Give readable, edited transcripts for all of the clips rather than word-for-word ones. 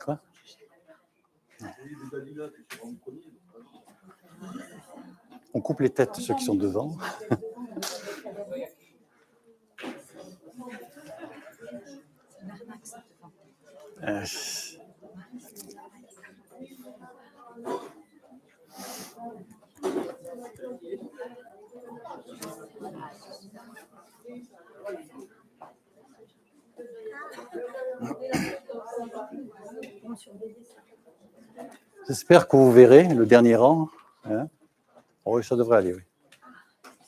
Quoi? On coupe les têtes de ceux qui sont devant. J'espère que vous verrez le dernier rang. Hein? Oui, ça devrait aller, oui.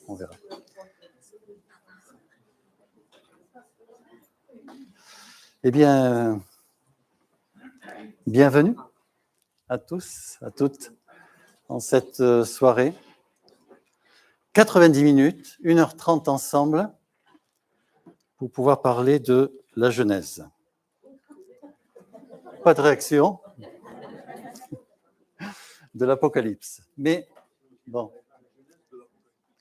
On verra. Eh bien, bienvenue à tous, à toutes, en cette soirée. 90 minutes, 1h30 ensemble, pour pouvoir parler de la Genèse. Pas de réaction de l'Apocalypse. Mais, bon,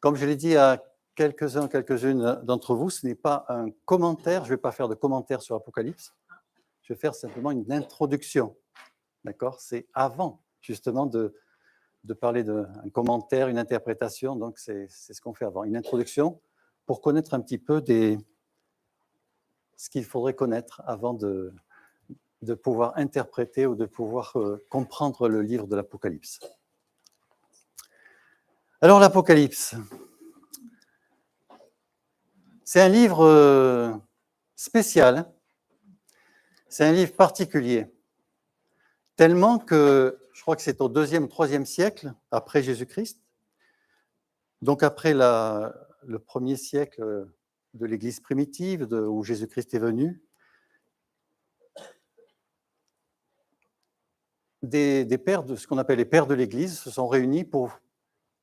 comme je l'ai dit à quelques-uns, quelques-unes d'entre vous, ce n'est pas un commentaire, je ne vais pas faire de commentaire sur l'Apocalypse, je vais faire simplement une introduction, d'accord? C'est avant, justement, de parler d'un commentaire, une interprétation, donc c'est ce qu'on fait avant, une introduction pour connaître un petit peu ce qu'il faudrait connaître avant de pouvoir interpréter ou de pouvoir comprendre le livre de l'Apocalypse. Alors l'Apocalypse, c'est un livre spécial, c'est un livre particulier, tellement que je crois que c'est au 2e ou 3e siècle après Jésus-Christ, donc après le 1er siècle de l'Église primitive, où Jésus-Christ est venu, des pères de ce qu'on appelle les pères de l'Église se sont réunis pour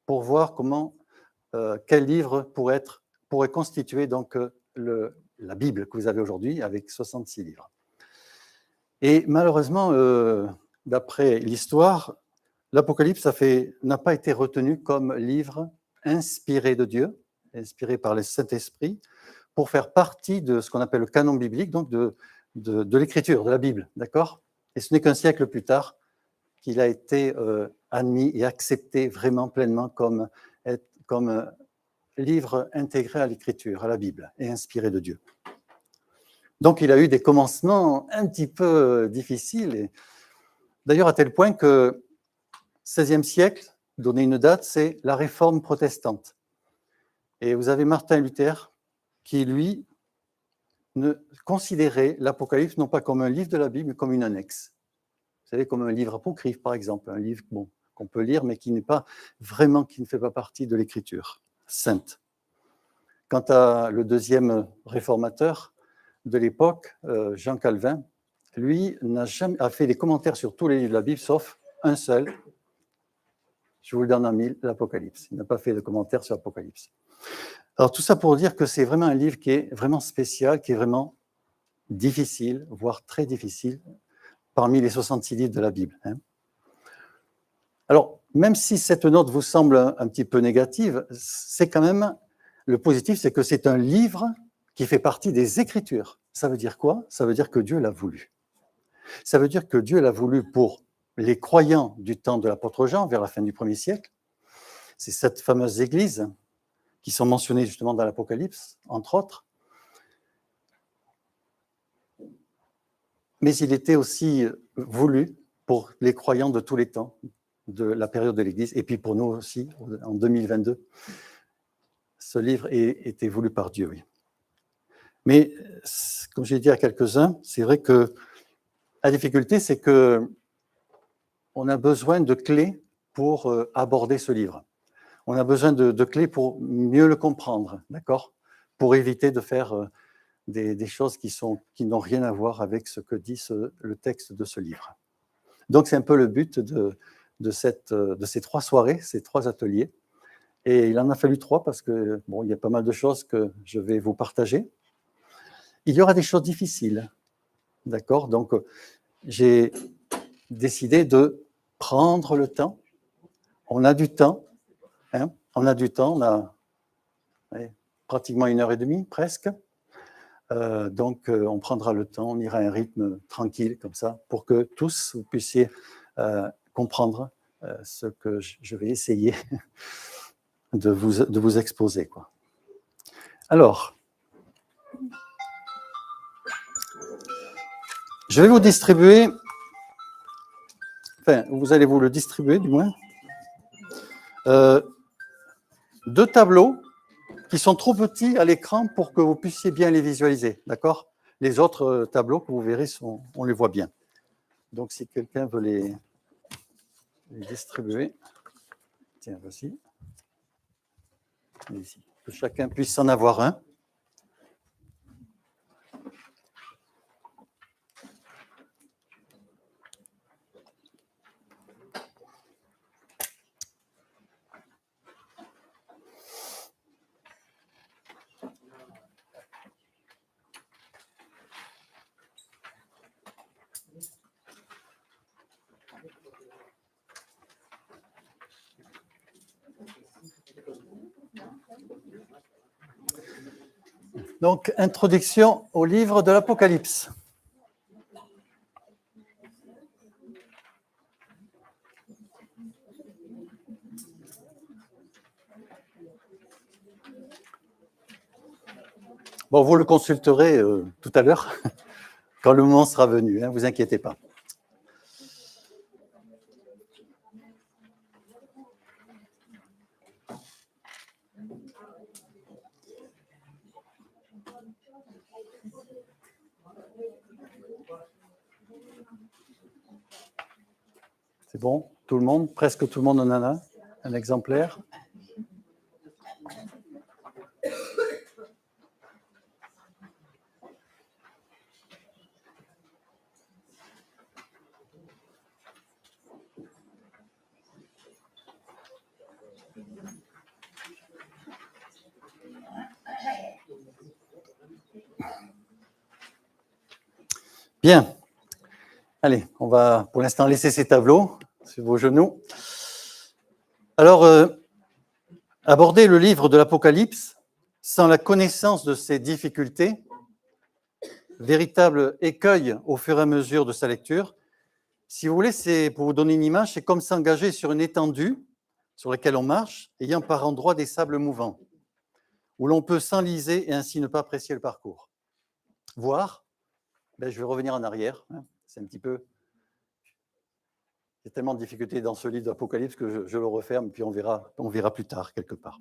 voir quel livre pourrait constituer donc la Bible que vous avez aujourd'hui avec 66 livres. Et malheureusement, d'après l'histoire, l'Apocalypse n'a pas été retenu comme livre inspiré de Dieu, inspiré par le Saint-Esprit, pour faire partie de ce qu'on appelle le canon biblique, donc de l'écriture, de la Bible, d'accord? Et ce n'est qu'un siècle plus tard qu'il a été admis et accepté vraiment pleinement comme livre intégré à l'écriture, à la Bible, et inspiré de Dieu. Donc il a eu des commencements un petit peu difficiles, d'ailleurs à tel point que 16e siècle, donner une date, c'est la Réforme protestante. Et vous avez Martin Luther qui, lui, considérait l'Apocalypse non pas comme un livre de la Bible, mais comme une annexe. Vous savez, comme un livre apocryphe, par exemple, un livre qu'on peut lire, mais qui ne fait pas partie de l'écriture sainte. Quant à le 2e réformateur de l'époque, Jean Calvin, lui a fait des commentaires sur tous les livres de la Bible, sauf un seul, je vous le donne en mille, l'Apocalypse. Il n'a pas fait de commentaires sur l'Apocalypse. Alors tout ça pour dire que c'est vraiment un livre qui est vraiment spécial, qui est vraiment difficile, voire très difficile, parmi les 66 livres de la Bible. Alors, même si cette note vous semble un petit peu négative, c'est quand même, le positif, c'est que c'est un livre qui fait partie des Écritures. Ça veut dire quoi? Ça veut dire que Dieu l'a voulu. Ça veut dire que Dieu l'a voulu pour les croyants du temps de l'apôtre Jean, vers la fin du 1er siècle. C'est cette fameuse église qui sont mentionnées justement dans l'Apocalypse, entre autres. Mais il était aussi voulu pour les croyants de tous les temps, de la période de l'Église, et puis pour nous aussi, en 2022. Ce livre était voulu par Dieu, oui. Mais, comme j'ai dit à quelques-uns, c'est vrai que la difficulté, c'est qu'on a besoin de clés pour aborder ce livre. On a besoin de clés pour mieux le comprendre, d'accord? Pour éviter de faire des choses qui n'ont rien à voir avec ce que dit le texte de ce livre. Donc, c'est un peu le but de ces 3 soirées, ces 3 ateliers. Et il en a fallu 3 parce que, il y a pas mal de choses que je vais vous partager. Il y aura des choses difficiles, d'accord? Donc, j'ai décidé de prendre le temps. On a du temps, on a du temps, pratiquement 1h30, presque. Donc, on prendra le temps, on ira à un rythme tranquille, comme ça, pour que tous, vous puissiez comprendre ce que je vais essayer de vous exposer, quoi. Alors, je vais vous distribuer, enfin, vous allez vous le distribuer, du moins, 2 tableaux qui sont trop petits à l'écran pour que vous puissiez bien les visualiser, d'accord? Les autres tableaux que vous verrez, on les voit bien. Donc, si quelqu'un veut les distribuer, tiens, voici. Ici, que chacun puisse en avoir un. Donc, introduction au livre de l'Apocalypse. Bon, vous le consulterez tout à l'heure, quand le moment sera venu, ne vous inquiétez pas. C'est bon? Tout le monde? Presque tout le monde en a un exemplaire? Bien. Allez, on va pour l'instant laisser ces tableaux sur vos genoux. Alors, aborder le livre de l'Apocalypse sans la connaissance de ses difficultés, véritable écueil au fur et à mesure de sa lecture, si vous voulez, c'est pour vous donner une image, c'est comme s'engager sur une étendue sur laquelle on marche, ayant par endroits des sables mouvants, où l'on peut s'enliser et ainsi ne pas apprécier le parcours. Voir, je vais revenir en arrière, c'est un petit peu... Il y a tellement de difficultés dans ce livre d'Apocalypse que je le referme, puis on verra plus tard, quelque part.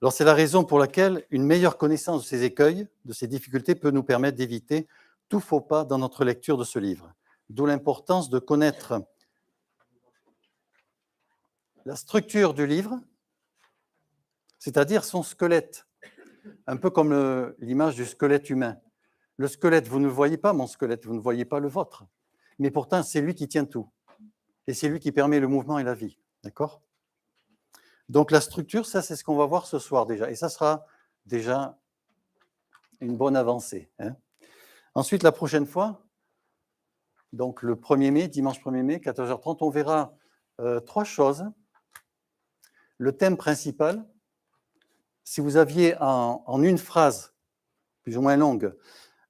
Alors, c'est la raison pour laquelle une meilleure connaissance de ces écueils, de ces difficultés, peut nous permettre d'éviter tout faux pas dans notre lecture de ce livre. D'où l'importance de connaître la structure du livre, c'est-à-dire son squelette, un peu comme l'image du squelette humain. Le squelette, vous ne voyez pas mon squelette, vous ne voyez pas le vôtre, mais pourtant, c'est lui qui tient tout. Et c'est lui qui permet le mouvement et la vie, d'accord? Donc la structure, ça c'est ce qu'on va voir ce soir déjà, et ça sera déjà une bonne avancée. Ensuite, la prochaine fois, donc le 1er mai, dimanche 1er mai, 14h30, on verra 3 choses. Le thème principal, si vous aviez en une phrase, plus ou moins longue,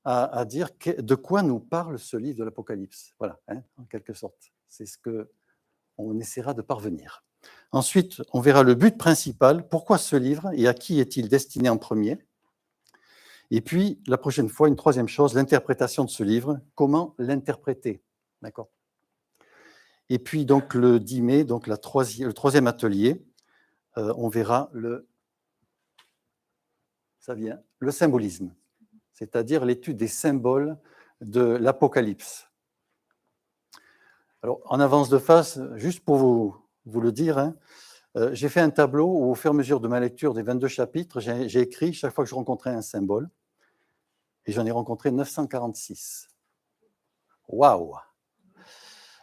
à dire de quoi nous parle ce livre de l'Apocalypse. Voilà, en quelque sorte. C'est ce qu'on essaiera de parvenir. Ensuite, on verra le but principal, pourquoi ce livre et à qui est-il destiné en premier. Et puis, la prochaine fois, une troisième chose, l'interprétation de ce livre, comment l'interpréter. D'accord. Et puis, donc, le 10 mai, donc le troisième atelier, on verra le symbolisme, c'est-à-dire l'étude des symboles de l'Apocalypse. Alors, en avance de face, juste pour vous le dire, j'ai fait un tableau où, au fur et à mesure de ma lecture des 22 chapitres, j'ai écrit chaque fois que je rencontrais un symbole, et j'en ai rencontré 946. Waouh!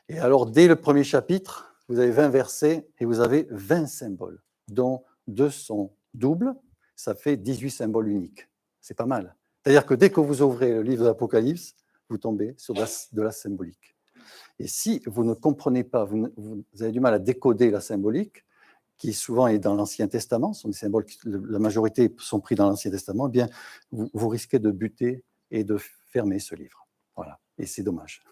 Et alors, dès le premier chapitre, vous avez 20 versets et vous avez 20 symboles, dont 2 sont doubles, ça fait 18 symboles uniques. C'est pas mal. C'est-à-dire que dès que vous ouvrez le livre de l'Apocalypse, vous tombez sur de la symbolique. Et si vous ne comprenez pas, vous avez du mal à décoder la symbolique, qui souvent est dans l'Ancien Testament, ce sont des symboles, la majorité sont pris dans l'Ancien Testament, eh bien, vous risquez de buter et de fermer ce livre. Voilà, et c'est dommage.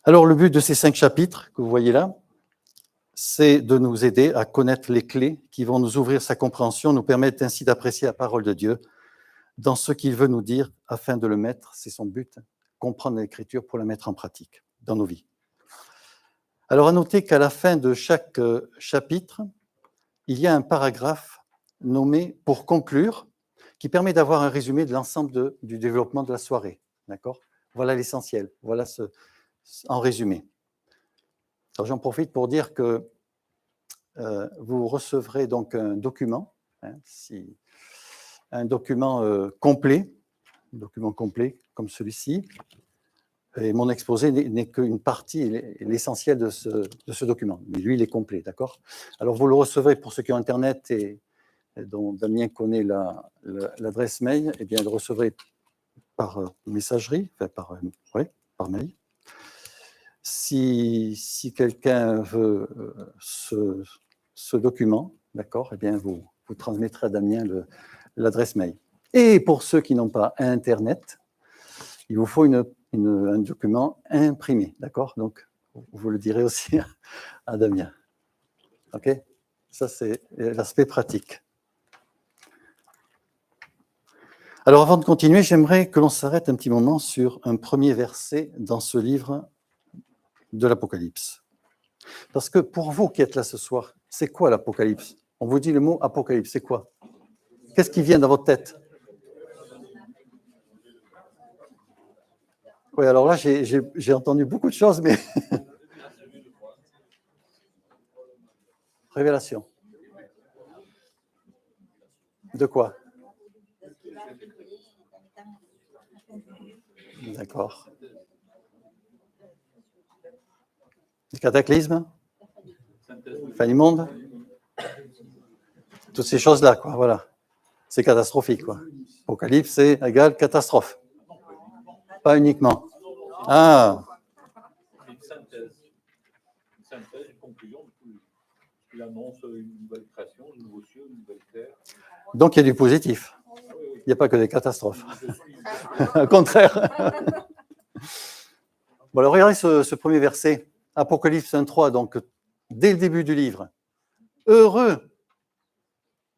Alors, le but de ces 5 chapitres que vous voyez là, c'est de nous aider à connaître les clés qui vont nous ouvrir sa compréhension, nous permettre ainsi d'apprécier la parole de Dieu dans ce qu'il veut nous dire afin de le mettre, c'est son but, comprendre l'Écriture pour la mettre en pratique dans nos vies. Alors, à noter qu'à la fin de chaque chapitre, il y a un paragraphe nommé « Pour conclure » qui permet d'avoir un résumé de l'ensemble du développement de la soirée. D'accord ? Voilà l'essentiel, voilà en résumé. Alors, j'en profite pour dire que vous recevrez donc un document, un document complet comme celui-ci. Et mon exposé n'est qu'une partie, l'essentiel de ce document. Mais lui, il est complet, d'accord ? Alors, vous le recevrez pour ceux qui ont Internet et dont Damien connaît l'adresse mail, eh bien, le recevrez par messagerie, enfin par mail. Si quelqu'un veut ce document, d'accord, eh bien, vous transmettrez à Damien l'adresse mail. Et pour ceux qui n'ont pas Internet, il vous faut un document imprimé, d'accord? Donc, vous le direz aussi à Damien. OK? Ça, c'est l'aspect pratique. Alors, avant de continuer, j'aimerais que l'on s'arrête un petit moment sur un premier verset dans ce livre de l'Apocalypse. Parce que pour vous qui êtes là ce soir, c'est quoi l'Apocalypse? On vous dit le mot Apocalypse, c'est quoi? Qu'est-ce qui vient dans votre tête? Oui, alors là, j'ai entendu beaucoup de choses, mais... Révélation. De quoi? D'accord. Le cataclysme? Fin du monde? Toutes ces choses-là, quoi, voilà. C'est catastrophique, quoi. Apocalypse, c'est égal catastrophe. Pas uniquement. Ah. Une synthèse, une conclusion de tout. Il annonce une nouvelle création, un nouveau ciel, une nouvelle terre. Donc, il y a du positif. Il n'y a pas que des catastrophes. Au contraire. Bon, alors, regardez ce premier verset. Apocalypse 1:3, donc, dès le début du livre. Heureux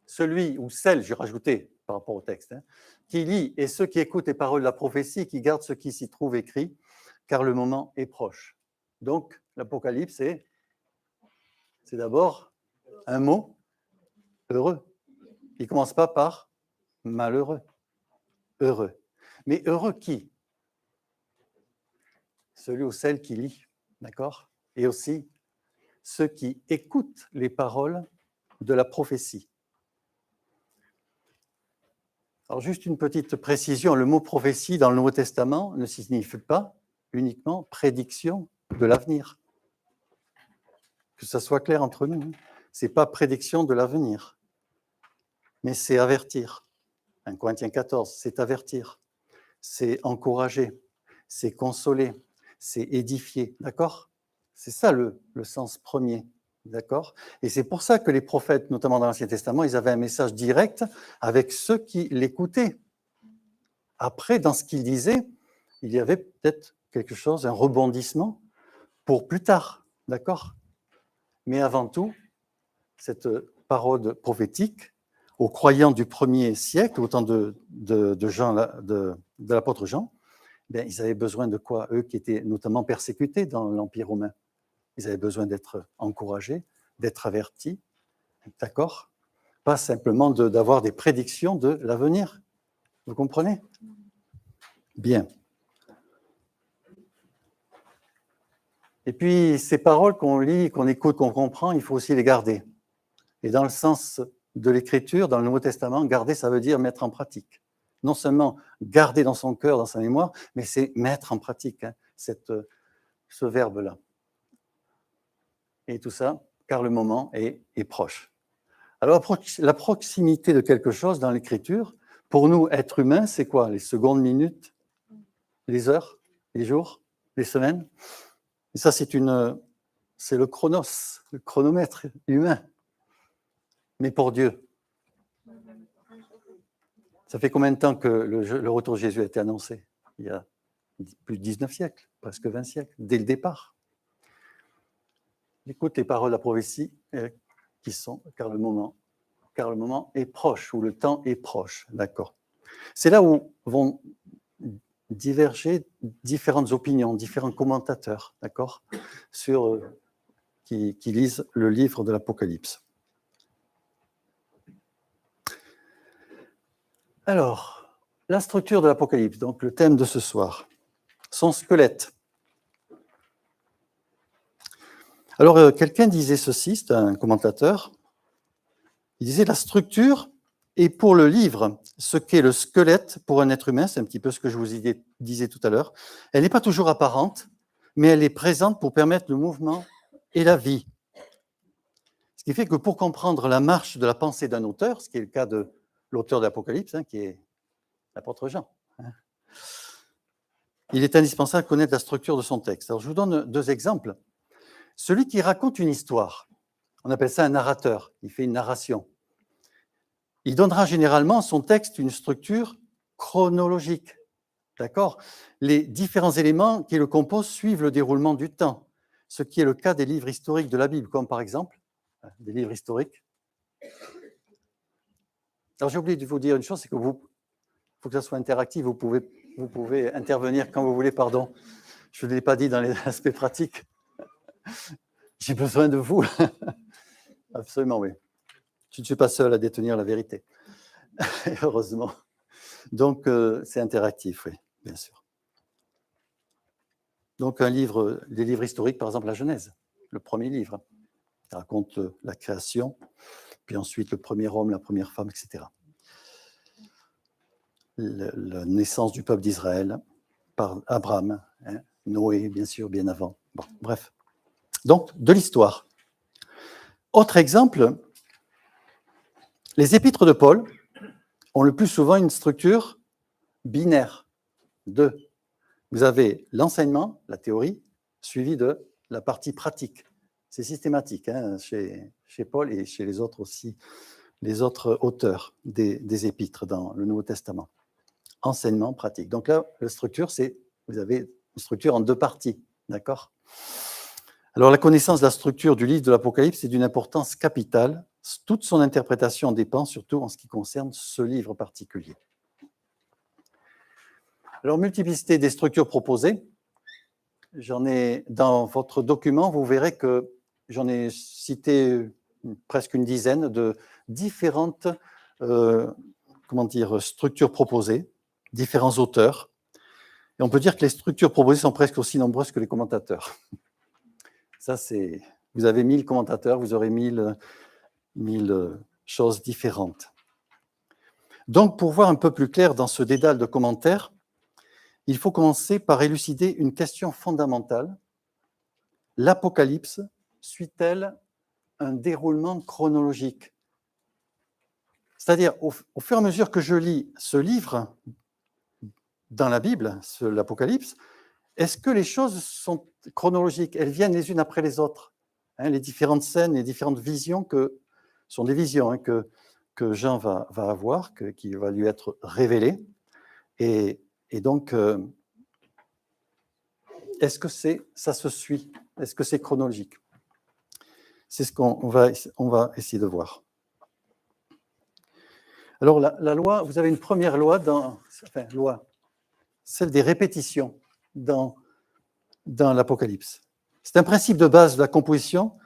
celui ou celle, j'ai rajouté par rapport au texte, qui lit et ceux qui écoutent les paroles de la prophétie, qui gardent ce qui s'y trouve écrit, car le moment est proche. Donc, l'Apocalypse, c'est d'abord un mot, heureux. Il ne commence pas par malheureux, heureux. Mais heureux qui? Celui ou celle qui lit, d'accord? Et aussi ceux qui écoutent les paroles de la prophétie. Alors, juste une petite précision, le mot prophétie dans le Nouveau Testament ne signifie pas uniquement prédiction de l'avenir. Que ça soit clair entre nous, ce n'est pas prédiction de l'avenir, mais c'est avertir. 1 Corinthiens 14, c'est avertir, c'est encourager, c'est consoler, c'est édifier, d'accord? C'est ça le sens premier. D'accord? Et c'est pour ça que les prophètes, notamment dans l'Ancien Testament, ils avaient un message direct avec ceux qui l'écoutaient. Après, dans ce qu'ils disaient, il y avait peut-être quelque chose, un rebondissement pour plus tard. D'accord? Mais avant tout, cette parole prophétique aux croyants du premier siècle, au temps de l'apôtre Jean, bien, ils avaient besoin de quoi? Eux qui étaient notamment persécutés dans l'Empire romain. Ils avaient besoin d'être encouragés, d'être avertis, d'accord? Pas simplement d'avoir des prédictions de l'avenir. Vous comprenez? Bien. Et puis, ces paroles qu'on lit, qu'on écoute, qu'on comprend, il faut aussi les garder. Et dans le sens de l'Écriture, dans le Nouveau Testament, garder, ça veut dire mettre en pratique. Non seulement garder dans son cœur, dans sa mémoire, mais c'est mettre en pratique ce verbe-là. Et tout ça, car le moment est proche. Alors, la proximité de quelque chose dans l'Écriture, pour nous, êtres humains, c'est quoi? Les secondes, minutes, les heures, les jours, les semaines? Et ça, c'est une c'est le chronos, le chronomètre humain, mais pour Dieu. Ça fait combien de temps que le retour de Jésus a été annoncé? Il y a plus de 19 siècles, presque 20 siècles, dès le départ. Écoute les paroles de la prophétie qui sont « car le moment est proche » ou « le temps est proche ». D'accord. C'est là où vont diverger différentes opinions, différents commentateurs, d'accord, qui lisent le livre de l'Apocalypse. Alors, la structure de l'Apocalypse, donc le thème de ce soir, son squelette. Alors, quelqu'un disait ceci, c'est un commentateur, il disait « La structure est pour le livre ce qu'est le squelette pour un être humain », c'est un petit peu ce que je vous disais tout à l'heure. Elle n'est pas toujours apparente, mais elle est présente pour permettre le mouvement et la vie. Ce qui fait que pour comprendre la marche de la pensée d'un auteur, ce qui est le cas de l'auteur de l'Apocalypse, qui est l'apôtre Jean, il est indispensable de connaître la structure de son texte. Alors, je vous donne 2 exemples. Celui qui raconte une histoire, on appelle ça un narrateur, il fait une narration. Il donnera généralement à son texte une structure chronologique. D'accord ? Les différents éléments qui le composent suivent le déroulement du temps, ce qui est le cas des livres historiques de la Bible, comme par exemple des livres historiques. Alors, j'ai oublié de vous dire une chose, c'est que il faut que ça soit interactif, vous pouvez intervenir quand vous voulez, pardon. Je ne l'ai pas dit dans les aspects pratiques. J'ai besoin de vous. Absolument, oui. Je ne suis pas seul à détenir la vérité. Heureusement. Donc, c'est interactif, oui, bien sûr. Donc, des livres historiques, par exemple, la Genèse, le premier livre, qui raconte la création, puis ensuite le premier homme, la première femme, etc. La naissance du peuple d'Israël par Abraham, Noé, bien sûr, bien avant. Bon, bref. Donc, de l'histoire. Autre exemple, les épîtres de Paul ont le plus souvent une structure binaire. Vous avez l'enseignement, la théorie, suivi de la partie pratique. C'est systématique chez Paul et chez les autres aussi, les autres auteurs des épîtres dans le Nouveau Testament. Enseignement, pratique. Donc là, la structure, vous avez une structure en 2 parties, d'accord ? Alors, la connaissance de la structure du livre de l'Apocalypse est d'une importance capitale. Toute son interprétation dépend surtout en ce qui concerne ce livre particulier. Alors, multiplicité des structures proposées. J'en ai dans votre document, vous verrez que j'en ai cité presque une dizaine de différentes structures proposées, différents auteurs. Et on peut dire que les structures proposées sont presque aussi nombreuses que les commentateurs. Ça, vous avez 1000 commentateurs, vous aurez 1000 choses différentes. Donc, pour voir un peu plus clair dans ce dédale de commentaires, il faut commencer par élucider une question fondamentale. L'Apocalypse suit-elle un déroulement chronologique? C'est-à-dire, au fur et à mesure que je lis ce livre dans la Bible, l'Apocalypse, est-ce que les choses sont chronologiques? Elles viennent les unes après les autres. Les différentes scènes, les différentes visions sont des visions que Jean va avoir, qui va lui être révélées. Et donc, est-ce que ça se suit? Est-ce que c'est chronologique? C'est ce qu'on va essayer de voir. Alors, la loi, vous avez une première loi, celle des répétitions dans l'Apocalypse. C'est un principe de base de la composition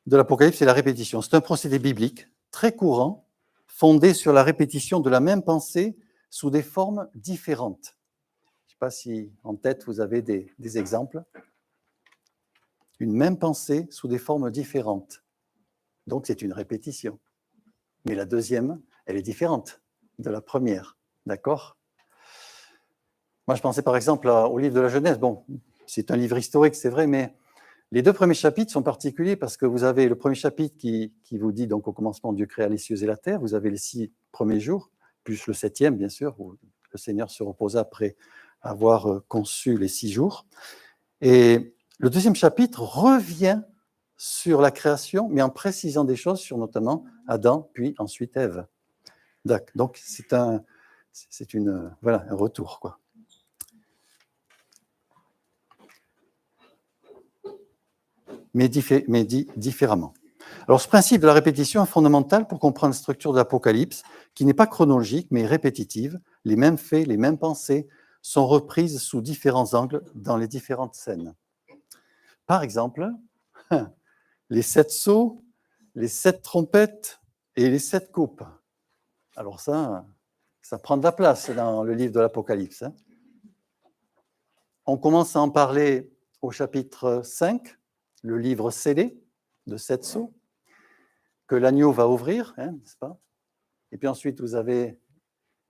de l'Apocalypse, c'est la répétition. C'est un procédé biblique très courant, fondé sur la répétition de la même pensée sous des formes différentes. Je ne sais pas si en tête vous avez des exemples. Une même pensée sous des formes différentes. Donc c'est une répétition. Mais la deuxième, elle est différente de la première. D'accord ? Moi, je pensais par exemple au livre de la Genèse. Bon, c'est un livre historique, c'est vrai, mais les 2 premiers chapitres sont particuliers parce que vous avez le premier chapitre qui vous dit, donc au commencement, Dieu créa les cieux et la terre. Vous avez les 6 premiers jours, plus le 7e, bien sûr, où le Seigneur se reposa après avoir conçu les 6 jours. Et Le deuxième chapitre revient sur la création, mais en précisant des choses sur notamment Adam, puis ensuite Ève. Donc, c'est un retour, quoi. Mais dit différemment. Alors, ce principe de la répétition est fondamental pour comprendre la structure de l'Apocalypse, qui n'est pas chronologique, mais répétitive. Les mêmes faits, les mêmes pensées sont reprises sous différents angles dans les différentes scènes. Par exemple, les 7 sceaux, les 7 trompettes et les 7 coupes. Alors ça prend de la place dans le livre de l'Apocalypse. On commence à en parler au chapitre 5, le livre scellé de 7 sceaux, que l'agneau va ouvrir, n'est-ce pas? Et puis ensuite, vous avez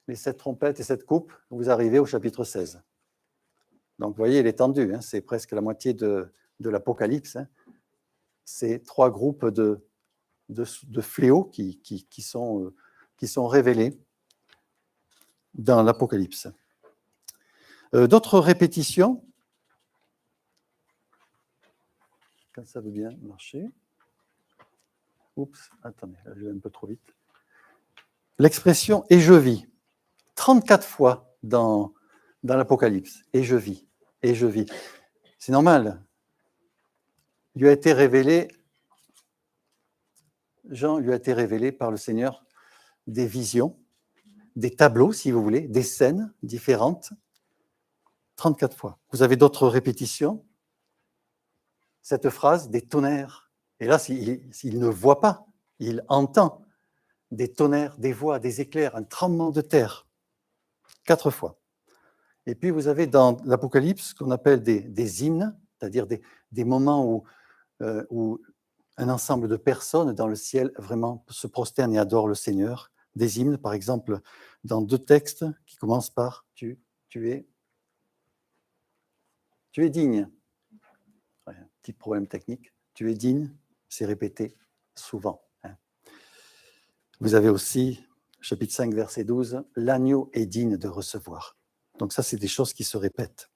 les 7 trompettes et 7 coupes, vous arrivez au chapitre 16. Donc, vous voyez, il est tendu, c'est presque la moitié de l'Apocalypse. C'est 3 groupes de fléaux qui sont révélés dans l'Apocalypse. D'autres répétitions, quand ça veut bien marcher. Oups, attendez, je vais un peu trop vite. L'expression « et je vis », 34 fois dans l'Apocalypse. « Et je vis », « et je vis ». C'est normal. Jean lui a été révélé par le Seigneur des visions, des tableaux, si vous voulez, des scènes différentes, 34 fois. Vous avez d'autres répétitions. Cette phrase, des tonnerres. Et là, il ne voit pas, il entend des tonnerres, des voix, des éclairs, un tremblement de terre. 4 fois. Et puis, vous avez dans l'Apocalypse ce qu'on appelle des hymnes, c'est-à-dire des moments où un ensemble de personnes dans le ciel vraiment se prosternent et adorent le Seigneur. Des hymnes, par exemple, dans 2 textes qui commencent par « tu es digne ». Un petit problème technique. « Tu es digne », c'est répété souvent. Vous avez aussi, chapitre 5, verset 12, « L'agneau est digne de recevoir ». Donc ça, c'est des choses qui se répètent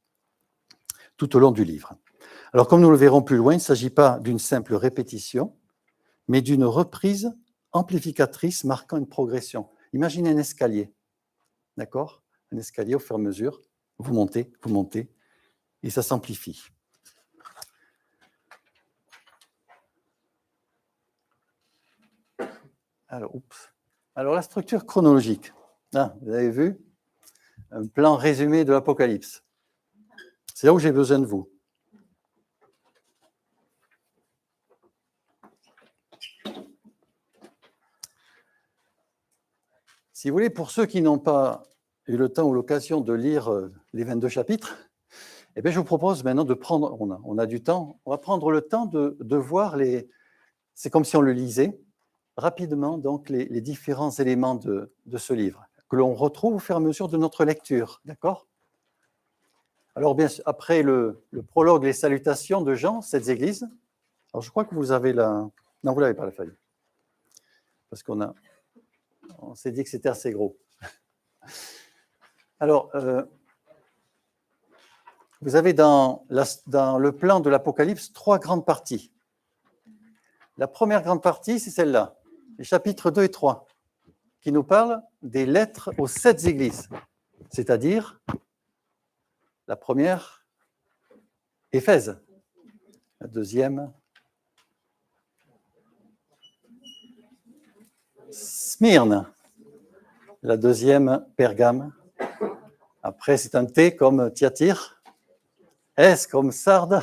tout au long du livre. Alors, comme nous le verrons plus loin, il ne s'agit pas d'une simple répétition, mais d'une reprise amplificatrice marquant une progression. Imaginez un escalier, d'accord? Un escalier, au fur et à mesure, vous montez, et ça s'amplifie. Alors, la structure chronologique. Là, vous avez vu? Un plan résumé de l'Apocalypse. C'est là où j'ai besoin de vous. Si vous voulez, pour ceux qui n'ont pas eu le temps ou l'occasion de lire les 22 chapitres, eh bien, je vous propose maintenant de prendre, on a du temps, on va prendre le temps de voir c'est comme si on le lisait, rapidement donc les différents éléments de ce livre, que l'on retrouve au fur et à mesure de notre lecture, d'accord? Alors, bien, après le prologue, les salutations de Jean, 7 églises, alors je crois que vous avez non, vous n'avez pas la feuille, parce qu'on s'est dit que c'était assez gros. Alors, vous avez dans le plan de l'Apocalypse 3 grandes parties. La première grande partie, c'est celle-là, les chapitres 2 et 3, qui nous parlent des lettres aux 7 églises, c'est-à-dire la première, Éphèse, la deuxième, Smyrne, la deuxième, Pergame. Après, c'est un T comme Thyatire, S comme Sardes,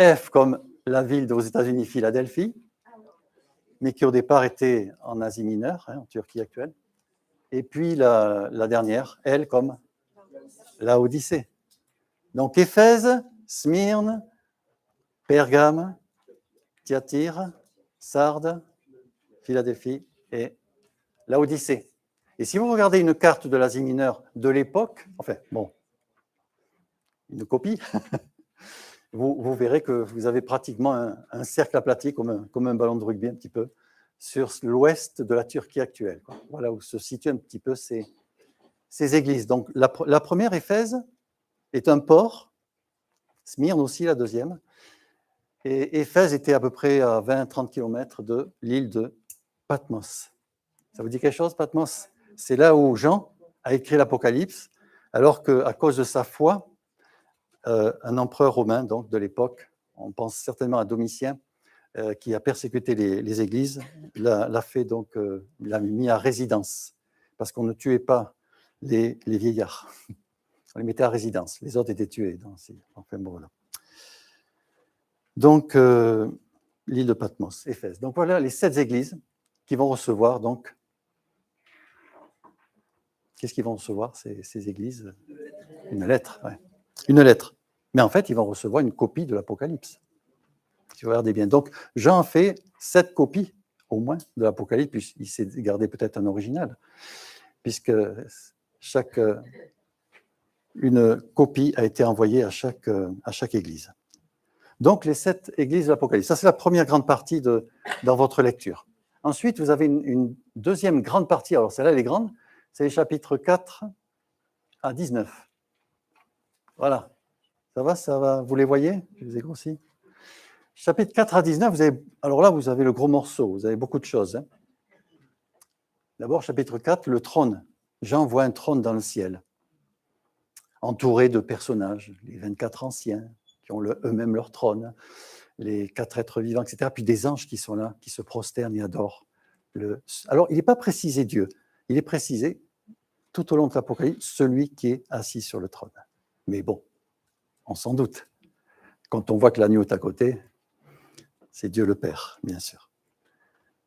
F comme la ville aux États-Unis, Philadelphie, mais qui au départ était en Asie mineure, en Turquie actuelle. Et puis la dernière, L comme Laodicée. Donc Éphèse, Smyrne, Pergame, Thyatire, Sardes, Philadelphie et Laodicée. Et si vous regardez une carte de l'Asie mineure de l'époque, enfin, bon, une copie, vous verrez que vous avez pratiquement un cercle aplati, comme un ballon de rugby un petit peu, sur l'ouest de la Turquie actuelle. Voilà où se situent un petit peu ces églises. Donc la première, Éphèse, est un port, Smyrne aussi, la deuxième. Et Éphèse était à peu près à 20-30 km de l'île de Patmos. Ça vous dit quelque chose, Patmos? C'est là où Jean a écrit l'Apocalypse, alors qu'à cause de sa foi, un empereur romain donc, de l'époque, on pense certainement à Domitien, qui a persécuté les églises, l'a fait donc, l'a mis à résidence, parce qu'on ne tuait pas les vieillards. On les mettait à résidence. Les autres étaient tués. Enfin, bon, voilà. Donc, l'île de Patmos, Éphèse. Donc voilà les 7 églises qui vont recevoir donc. Qu'est-ce qu'ils vont recevoir, ces églises? Une lettre, ouais. Une lettre. Mais en fait, ils vont recevoir une copie de l'Apocalypse. Si vous regardez bien. Donc, Jean fait 7 copies, au moins, de l'Apocalypse, puis il s'est gardé peut-être un original, puisque une copie a été envoyée à chaque église. Donc, les 7 églises de l'Apocalypse. Ça, c'est la première grande partie dans votre lecture. Ensuite, vous avez une deuxième grande partie. Alors, celle-là, elle est grande. C'est les chapitres 4 à 19. Voilà. Ça va, vous les voyez? Je les ai grossis. Chapitre 4 à 19, alors là, vous avez le gros morceau, vous avez beaucoup de choses. Hein. D'abord, chapitre 4, le trône. Jean voit un trône dans le ciel, entouré de personnages, les 24 anciens, qui ont eux-mêmes leur trône, les 4 êtres vivants, etc. Puis des anges qui sont là, qui se prosternent et adorent. Alors, il n'est pas précisé Dieu, il est précisé tout au long de l'Apocalypse, celui qui est assis sur le trône. Mais bon, on s'en doute. Quand on voit que l'agneau est à côté, c'est Dieu le Père, bien sûr.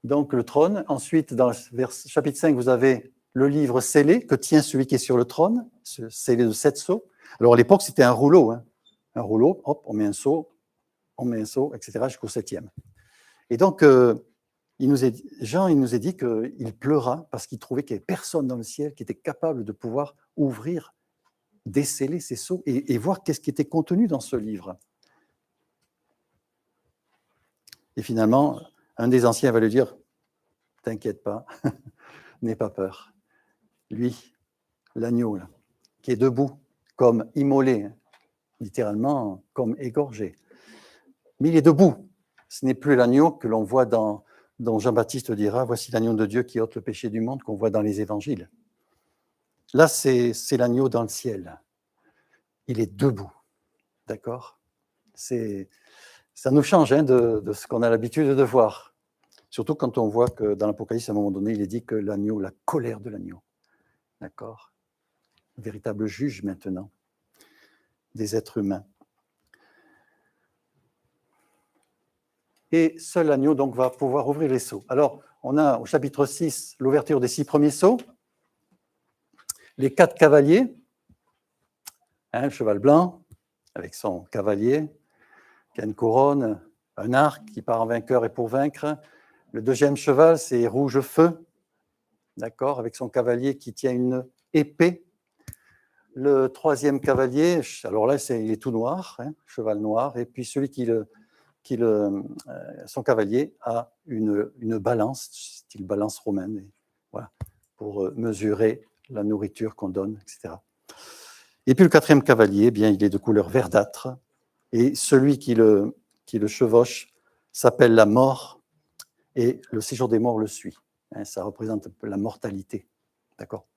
Donc le trône. Ensuite, dans le chapitre 5, vous avez le livre scellé que tient celui qui est sur le trône, scellé de 7 sceaux. Alors à l'époque, c'était un rouleau. Hein. Un rouleau, hop, on met un sceau, etc., jusqu'au 7e. Et donc, Jean, il nous a dit qu'il pleura parce qu'il trouvait qu'il n'y avait personne dans le ciel qui était capable de pouvoir ouvrir, déceler ces sceaux et voir qu'est-ce qui était contenu dans ce livre. Et finalement, un des anciens va lui dire « T'inquiète pas, n'aie pas peur. » Lui, l'agneau, là, qui est debout, comme immolé, hein, littéralement comme égorgé. Mais il est debout. Ce n'est plus l'agneau que l'on voit dont Jean-Baptiste dira « Voici l'agneau de Dieu qui ôte le péché du monde » qu'on voit dans les évangiles. Là, c'est l'agneau dans le ciel. Il est debout. D'accord? Ça nous change hein, de ce qu'on a l'habitude de voir. Surtout quand on voit que dans l'Apocalypse, à un moment donné, il est dit que l'agneau, la colère de l'agneau, d'accord, un véritable juge maintenant des êtres humains. Et seul l'agneau donc va pouvoir ouvrir les sceaux. Alors, on a au chapitre 6 l'ouverture des 6 premiers sceaux, les 4 cavaliers, un cheval blanc avec son cavalier, qui a une couronne, un arc qui part en vainqueur et pour vaincre. Le deuxième cheval, c'est rouge feu, d'accord, avec son cavalier qui tient une épée. Le troisième cavalier, alors là, il est tout noir, hein, cheval noir, et puis celui son cavalier a une balance, style balance romaine, et voilà, pour mesurer la nourriture qu'on donne, etc. Et puis le quatrième cavalier, eh bien, il est de couleur verdâtre, et celui qui le chevauche s'appelle la mort, et le séjour des morts le suit. Hein, ça représente un peu la mortalité. D'accord ?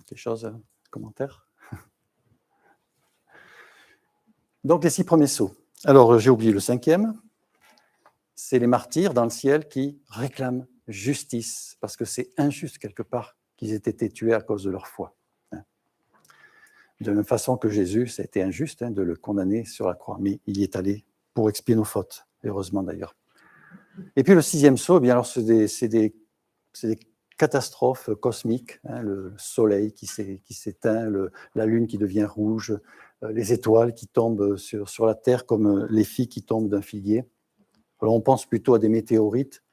Quelque chose, commentaire ? Donc les 6 premiers sceaux. Alors j'ai oublié le 5e, c'est les martyrs dans le ciel qui réclament justice, parce que c'est injuste quelque part qu'ils aient été tués à cause de leur foi. De la même façon que Jésus, ça a été injuste de le condamner sur la croix, mais il y est allé pour expier nos fautes, heureusement d'ailleurs. Et puis le 6e sceau, eh bien alors c'est des catastrophes cosmiques, hein, le soleil qui s'éteint, la lune qui devient rouge, les étoiles qui tombent sur la terre comme les filles qui tombent d'un figuier. Alors on pense plutôt à des météorites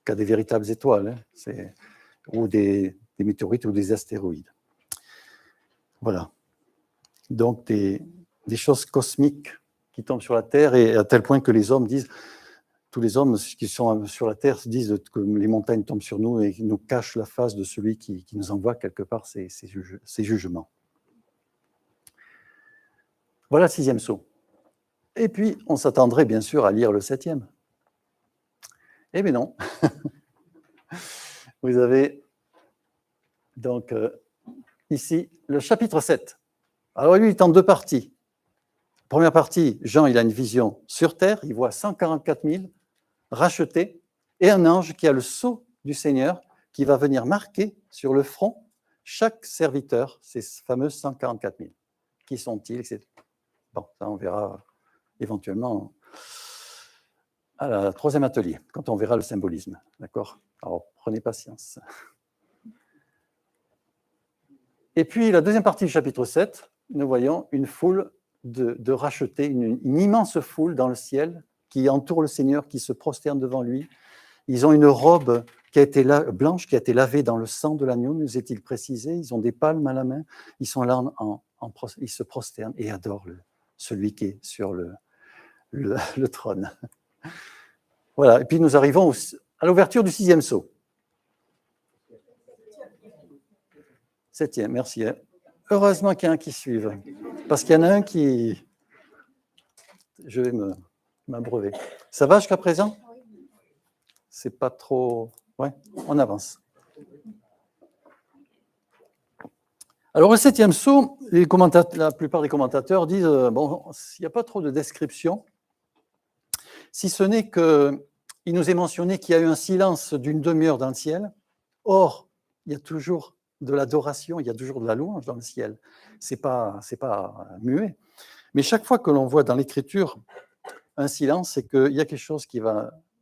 qu'à des véritables étoiles, hein, ou des météorites ou des astéroïdes. Voilà. Donc des choses cosmiques qui tombent sur la terre, et à tel point que les hommes disent tous les hommes qui sont sur la terre se disent que les montagnes tombent sur nous et nous cachent la face de celui qui nous envoie quelque part ces jugements. Voilà le 6e sceau. Et puis, on s'attendrait bien sûr à lire le 7e. Eh bien non. Vous avez donc ici le chapitre 7. Alors lui, il est en 2 parties. Première partie, Jean, il a une vision sur terre, il voit 144 000 rachetés et un ange qui a le sceau du Seigneur qui va venir marquer sur le front chaque serviteur, ces fameux 144 000. Qui sont-ils? Bon, ça on verra éventuellement à la 3e atelier, quand on verra le symbolisme. D'accord? Alors, prenez patience. Et puis, la 2e partie du chapitre 7, nous voyons une foule de rachetés, une immense foule dans le ciel qui entoure le Seigneur, qui se prosterne devant lui. Ils ont une robe qui a été blanche, qui a été lavée dans le sang de l'agneau, nous est-il précisé. Ils ont des palmes à la main. Ils sont là, ils se prosternent et adorent celui qui est sur le trône. Voilà, et puis nous arrivons à l'ouverture du 6e sceau. 7e, merci. Heureusement qu'il y en a un qui suive, parce qu'il y en a un qui... Je vais m'abreuver. Ça va jusqu'à présent? C'est pas trop... Ouais, on avance. Alors, le 7e sceau, la plupart des commentateurs disent, bon, il n'y a pas trop de description, si ce n'est qu'il nous est mentionné qu'il y a eu un silence d'une demi-heure dans le ciel. Or, il y a toujours de l'adoration, il y a toujours de la louange dans le ciel. C'est pas muet. Mais chaque fois que l'on voit dans l'Écriture un silence, c'est qu'il y a quelque chose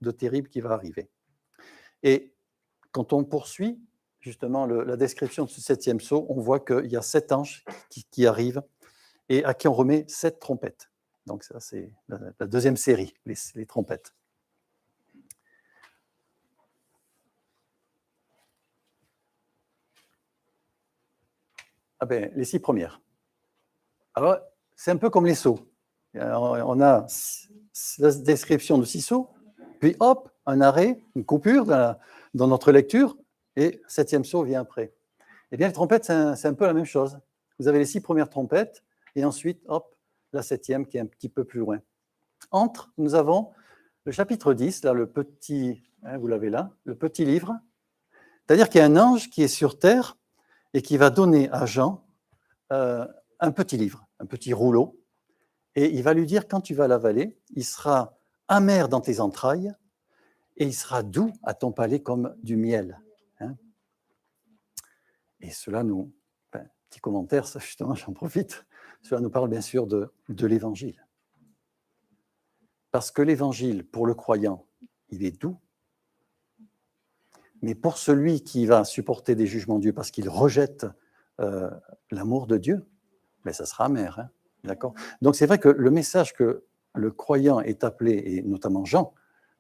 de terrible qui va arriver. Et quand on poursuit justement la description de ce 7e sceau, on voit qu'il y a 7 anges qui arrivent et à qui on remet 7 trompettes. Donc ça, c'est la 2e série, les trompettes. Ah ben, les 6 premières. Alors, c'est un peu comme les sceaux. On a la description de 6 sceaux, puis hop, un arrêt, une coupure dans notre lecture, et 7e sceau vient après. Eh bien, les trompettes, c'est un peu la même chose. Vous avez les 6 premières trompettes, et ensuite, hop, la 7e qui est un petit peu plus loin. Entre, nous avons le chapitre 10, là, le petit, vous l'avez là, le petit livre. C'est-à-dire qu'il y a un ange qui est sur terre et qui va donner à Jean un petit livre, un petit rouleau, et il va lui dire, quand tu vas l'avaler, il sera amer dans tes entrailles et il sera doux à ton palais comme du miel. Hein. Et cela petit commentaire, ça justement, j'en profite, cela nous parle bien sûr de l'Évangile. Parce que l'Évangile, pour le croyant, il est doux, mais pour celui qui va supporter des jugements de Dieu parce qu'il rejette l'amour de Dieu, mais ça sera amer. Hein, d'accord ? Donc c'est vrai que le message que le croyant est appelé, et notamment Jean,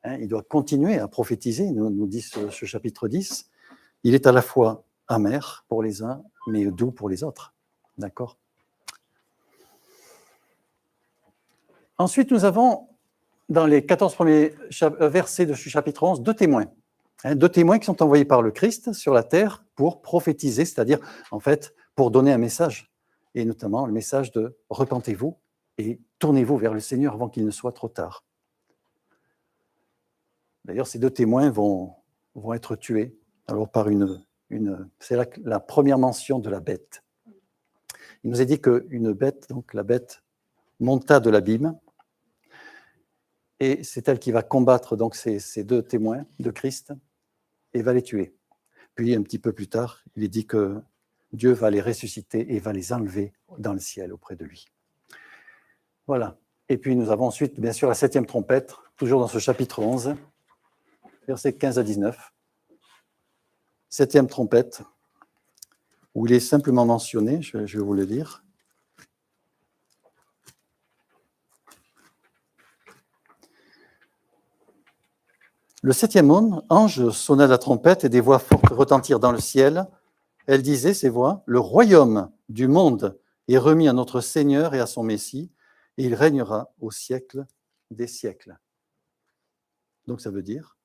il doit continuer à prophétiser, nous dit ce chapitre 10, il est à la fois amer pour les uns, mais doux pour les autres. D'accord ? Ensuite, nous avons, dans les 14 premiers versets de ce chapitre 11, 2 témoins. 2 témoins qui sont envoyés par le Christ sur la terre pour prophétiser, c'est-à-dire, en fait, pour donner un message, et notamment le message de « repentez-vous et tournez-vous vers le Seigneur avant qu'il ne soit trop tard ». D'ailleurs, ces 2 témoins vont être tués alors par c'est la première mention de la bête. Il nous est dit qu'une bête, donc la bête, monta de l'abîme, et c'est elle qui va combattre donc ces 2 témoins de Christ et va les tuer. Puis, un petit peu plus tard, il est dit que Dieu va les ressusciter et va les enlever dans le ciel auprès de lui. Voilà. Et puis, nous avons ensuite, bien sûr, la 7e trompette, toujours dans ce chapitre 11, versets 15 à 19. 7e trompette, où il est simplement mentionné, je vais vous le lire. Le 7e ange sonna la trompette et des voix fortes retentirent dans le ciel. Elles disaient, ces voix, « Le royaume du monde est remis à notre Seigneur et à son Messie, et il régnera au siècle des siècles. » Donc ça veut dire,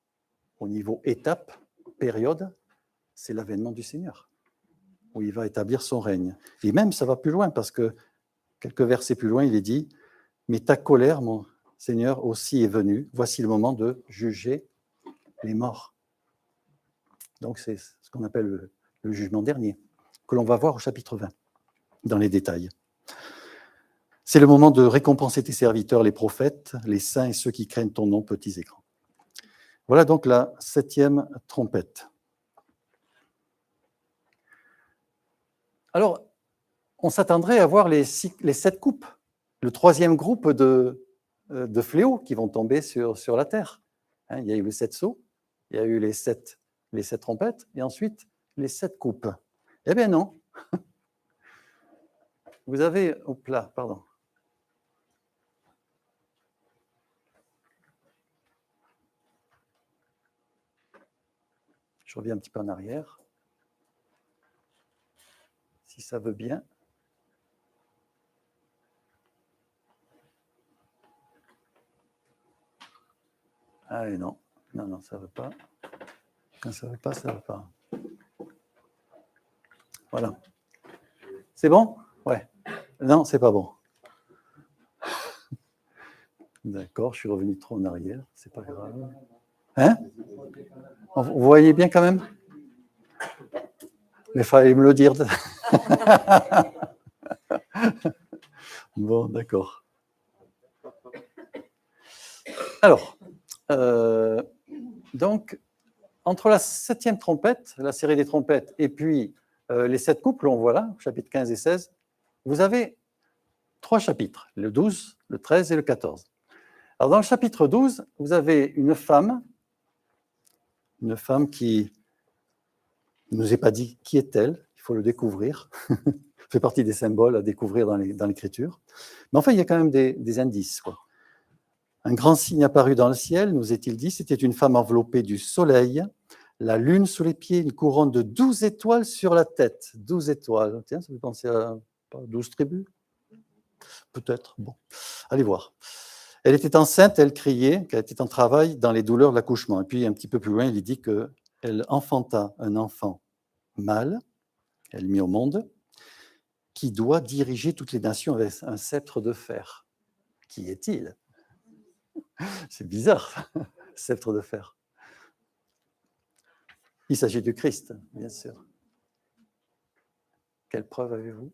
au niveau étape, période, c'est l'avènement du Seigneur, où il va établir son règne. Et même, ça va plus loin, parce que quelques versets plus loin, il est dit, « Mais ta colère, mon Seigneur, aussi est venue. Voici le moment de juger les morts. » Donc c'est ce qu'on appelle le jugement dernier, que l'on va voir au chapitre 20, dans les détails. C'est le moment de récompenser tes serviteurs, les prophètes, les saints et ceux qui craignent ton nom, petits et grands. Voilà donc la 7e trompette. Alors, on s'attendrait à voir les 7 coupes, le 3e groupe de fléaux qui vont tomber sur la terre. Hein, il y a eu les 7 sceaux, il y a eu les 7 trompettes, et ensuite les 7 coupes. Eh bien non. Vous avez... Hop là, pardon. Je reviens un petit peu en arrière. Si ça veut bien. Ah et non, non, ça ne veut pas. Quand ça ne veut pas, ça ne veut pas. Voilà. C'est bon? Ouais. Non, c'est pas bon. D'accord, je suis revenu trop en arrière, c'est pas grave. Hein? Vous voyez bien quand même? Mais il fallait me le dire. Bon, d'accord. Alors, donc, entre la 7e trompette, la série des trompettes, et puis les 7 couples, on voit là, chapitres 15 et 16, vous avez 3 chapitres, le 12, le 13 et le 14. Alors, dans le chapitre 12, vous avez une femme qui ne nous est pas dit qui est-elle, il faut le découvrir. Ça fait partie des symboles à découvrir dans l'Écriture. Mais enfin, il y a quand même des indices, quoi. Un grand signe apparut dans le ciel, nous est-il dit, c'était une femme enveloppée du soleil, la lune sous les pieds, une couronne de 12 étoiles sur la tête. 12 étoiles. Tiens, ça fait penser à 12 tribus? Peut-être. Bon, allez voir. Elle était enceinte, elle criait qu'elle était en travail dans les douleurs de l'accouchement. Et puis, un petit peu plus loin, il dit qu'elle enfanta un enfant mâle, elle mit au monde, qui doit diriger toutes les nations avec un sceptre de fer. Qui est-il? C'est bizarre, sceptre de fer. Il s'agit du Christ, bien sûr. Quelle preuve avez-vous?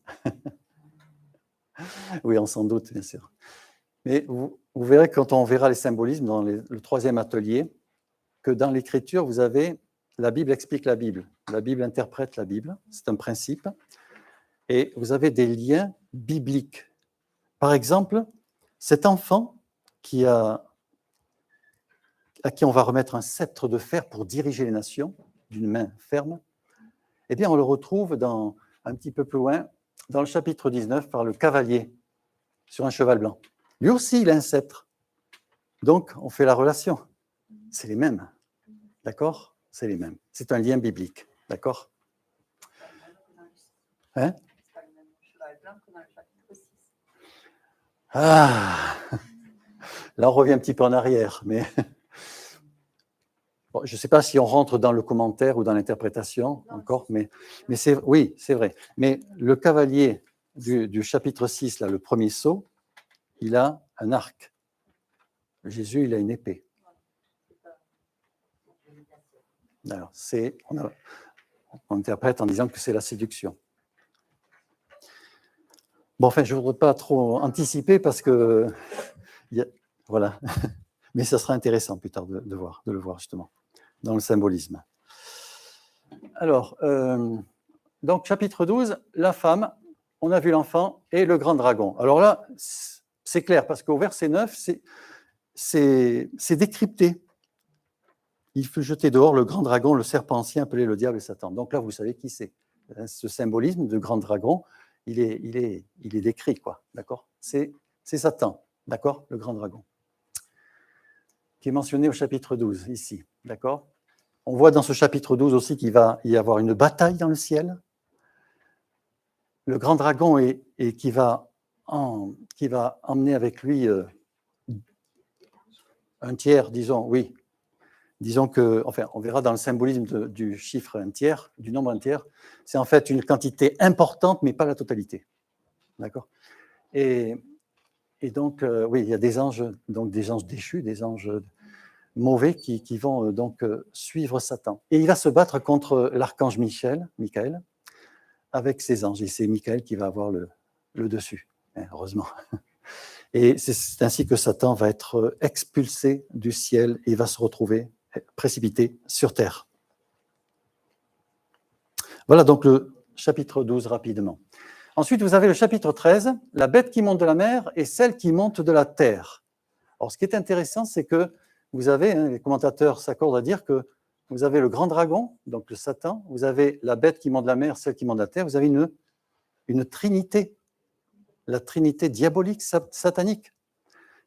Oui, on s'en doute, bien sûr. Mais vous verrez quand on verra les symbolismes dans le 3e atelier, que dans l'Écriture, vous avez la Bible explique la Bible, la Bible interprète la Bible, c'est un principe, et vous avez des liens bibliques. Par exemple, cet enfant à qui on va remettre un sceptre de fer pour diriger les nations d'une main ferme, eh bien, on le retrouve un petit peu plus loin, dans le chapitre 19, par le cavalier sur un cheval blanc. Lui aussi, il a un sceptre. Donc, on fait la relation. C'est les mêmes. D'accord? C'est les mêmes. C'est un lien biblique. D'accord? Hein? C'est pas le même cheval blanc que dans le chapitre 6. Ah! Là, on revient un petit peu en arrière, mais bon, je ne sais pas si on rentre dans le commentaire ou dans l'interprétation encore, mais oui, c'est vrai. Mais le cavalier du chapitre 6, là, le premier sceau, il a un arc. Jésus, il a une épée. Alors, on interprète en disant que c'est la séduction. Bon, enfin, je ne voudrais pas trop anticiper parce que, voilà, mais ça sera intéressant plus tard de le voir justement, dans le symbolisme. Alors, donc chapitre 12, la femme, on a vu l'enfant et le grand dragon. Alors là, c'est clair parce qu'au verset 9, c'est décrypté. Il fut jeté dehors le grand dragon, le serpent ancien appelé le diable et Satan. Donc là, vous savez qui c'est. Ce symbolisme de grand dragon, il est décrit, quoi. D'accord? C'est Satan, d'accord? Le grand dragon, qui est mentionné au chapitre 12, ici. D'accord? On voit dans ce chapitre 12 aussi qu'il va y avoir une bataille dans le ciel. Le grand dragon qui va emmener avec lui un tiers, disons, oui, disons que, enfin, on verra dans le symbolisme du chiffre entier, du nombre entier, c'est en fait une quantité importante, mais pas la totalité. D'accord ? Et donc, oui, il y a des anges déchus, des anges mauvais qui vont donc suivre Satan. Et il va se battre contre l'archange Michael, avec ses anges. Et c'est Michael qui va avoir le dessus, hein, heureusement. Et c'est ainsi que Satan va être expulsé du ciel et va se retrouver précipité sur terre. Voilà donc le chapitre 12 rapidement. Ensuite, vous avez le chapitre 13, la bête qui monte de la mer et celle qui monte de la terre. Alors, ce qui est intéressant, c'est que vous avez, les commentateurs s'accordent à dire que vous avez le grand dragon, donc le Satan, vous avez la bête qui monte de la mer, celle qui monte de la terre, vous avez une trinité, la trinité diabolique, satanique.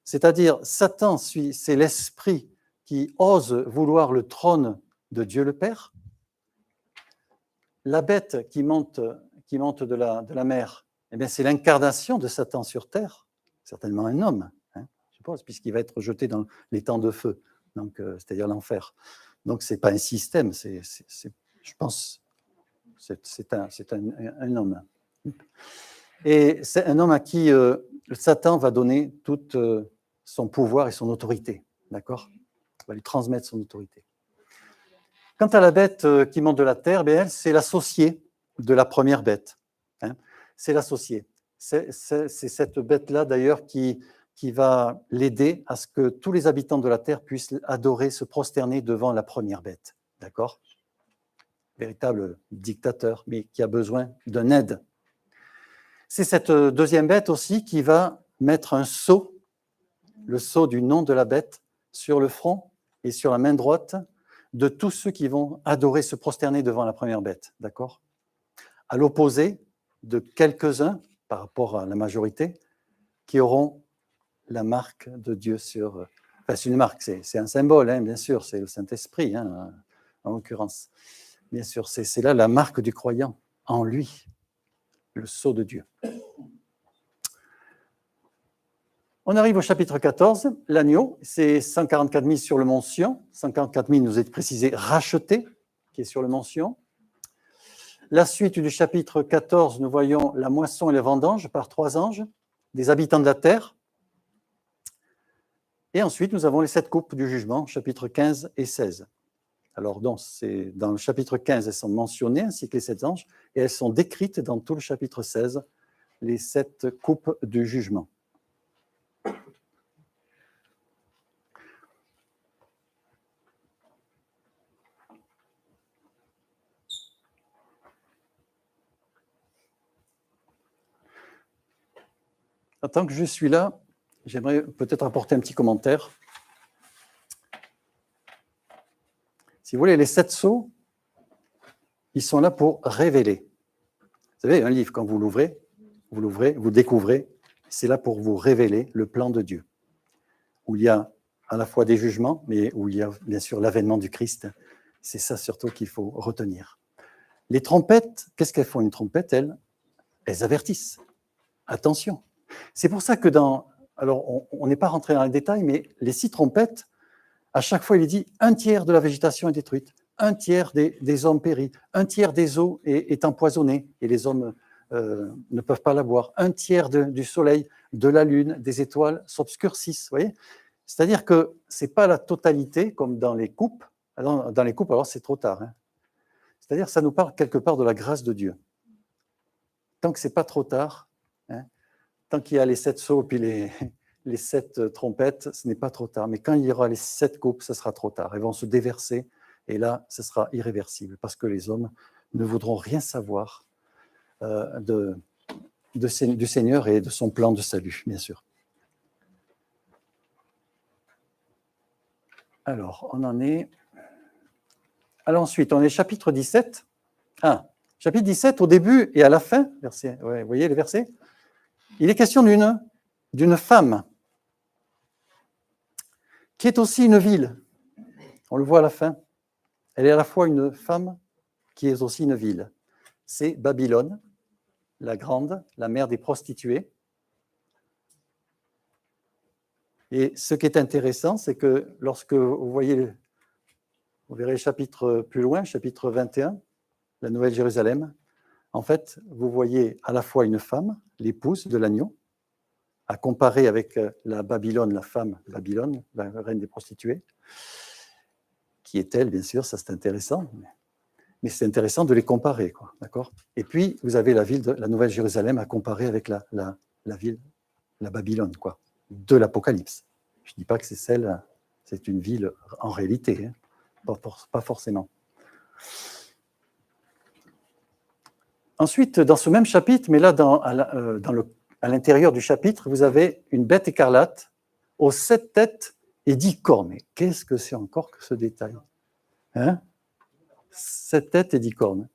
C'est-à-dire, Satan, c'est l'esprit qui ose vouloir le trône de Dieu le Père. La bête qui monte de la mer, eh bien, c'est l'incarnation de Satan sur terre, certainement un homme, hein, je suppose, puisqu'il va être jeté dans les temps de feu, donc, c'est-à-dire l'enfer. Donc, ce n'est pas un système, je pense, c'est un homme. Et c'est un homme à qui Satan va donner tout son pouvoir et son autorité, d'accord ? Il va lui transmettre son autorité. Quant à la bête qui monte de la terre, bien, elle, c'est l'associée de la première bête. Hein, c'est l'associée. C'est cette bête-là, d'ailleurs, qui va l'aider à ce que tous les habitants de la terre puissent adorer, se prosterner devant la première bête. D'accord ? Véritable dictateur, mais qui a besoin d'une aide. C'est cette deuxième bête aussi qui va mettre un sceau, le sceau du nom de la bête, sur le front et sur la main droite de tous ceux qui vont adorer, se prosterner devant la première bête, d'accord ? À l'opposé de quelques-uns, par rapport à la majorité, qui auront la marque de Dieu sur... Enfin, c'est une marque, c'est un symbole, hein, bien sûr, c'est le Saint-Esprit, hein, en l'occurrence. Bien sûr, c'est là la marque du croyant, en lui, le sceau de Dieu. On arrive au chapitre 14, l'agneau, c'est 144 000 sur le mont Sion, 144 000 nous est précisé racheté, qui est sur le mont Sion. La suite du chapitre 14, nous voyons la moisson et les vendanges par 3 anges, des habitants de la terre. Et ensuite, nous avons les 7 coupes du jugement, chapitres 15 et 16. Alors, donc, dans le chapitre 15, elles sont mentionnées, ainsi que les 7 anges, et elles sont décrites dans tout le chapitre 16, les 7 coupes du jugement. Tant que je suis là, j'aimerais peut-être apporter un petit commentaire. Si vous voulez, les 7 sceaux, ils sont là pour révéler. Vous savez, un livre, quand vous l'ouvrez, vous découvrez, c'est là pour vous révéler le plan de Dieu, où il y a à la fois des jugements, mais où il y a bien sûr l'avènement du Christ. C'est ça surtout qu'il faut retenir. Les trompettes, qu'est-ce qu'elles font une trompette, elles avertissent. Attention. C'est pour ça que alors on n'est pas rentré dans les détails, mais les 6 trompettes, à chaque fois il est dit 1/3 de la végétation est détruite, 1/3 des hommes périt, 1/3 des eaux est empoisonné et les hommes ne peuvent pas la boire, 1/3 du soleil, de la lune, des étoiles s'obscurcissent, vous voyez ? C'est-à-dire que ce n'est pas la totalité comme dans les coupes. Dans les coupes, alors c'est trop tard. Hein. C'est-à-dire que ça nous parle quelque part de la grâce de Dieu. Tant que ce n'est pas trop tard, hein, tant qu'il y a les 7 sceaux puis les 7 trompettes, ce n'est pas trop tard. Mais quand il y aura les 7 coupes, ce sera trop tard. Elles vont se déverser et là, ce sera irréversible parce que les hommes ne voudront rien savoir du Seigneur et de son plan de salut, bien sûr. Alors, on en est... Alors ensuite, on est chapitre 17. Chapitre 17, au début et à la fin, verset, ouais, vous voyez les versets ? Il est question d'une femme qui est aussi une ville. On le voit à la fin. Elle est à la fois une femme qui est aussi une ville. C'est Babylone, la grande, la mère des prostituées. Et ce qui est intéressant, c'est que lorsque vous voyez Vous verrez le chapitre plus loin, chapitre 21, la Nouvelle Jérusalem. En fait, vous voyez à la fois une femme, l'épouse de l'agneau, à comparer avec la Babylone, la femme Babylone, la reine des prostituées. Qui est-elle, bien sûr, ça c'est intéressant. Mais c'est intéressant de les comparer, quoi, d'accord ? Et puis, vous avez la ville de la Nouvelle Jérusalem à comparer avec la ville, la Babylone, quoi, de l'Apocalypse. Je ne dis pas que c'est celle, c'est une ville en réalité, hein, pas forcément. Ensuite, dans ce même chapitre, mais là, à l'intérieur du chapitre, vous avez une bête écarlate aux 7 têtes et 10 cornes. Mais qu'est-ce que c'est encore que ce détail, hein ? 7 têtes et 10 cornes.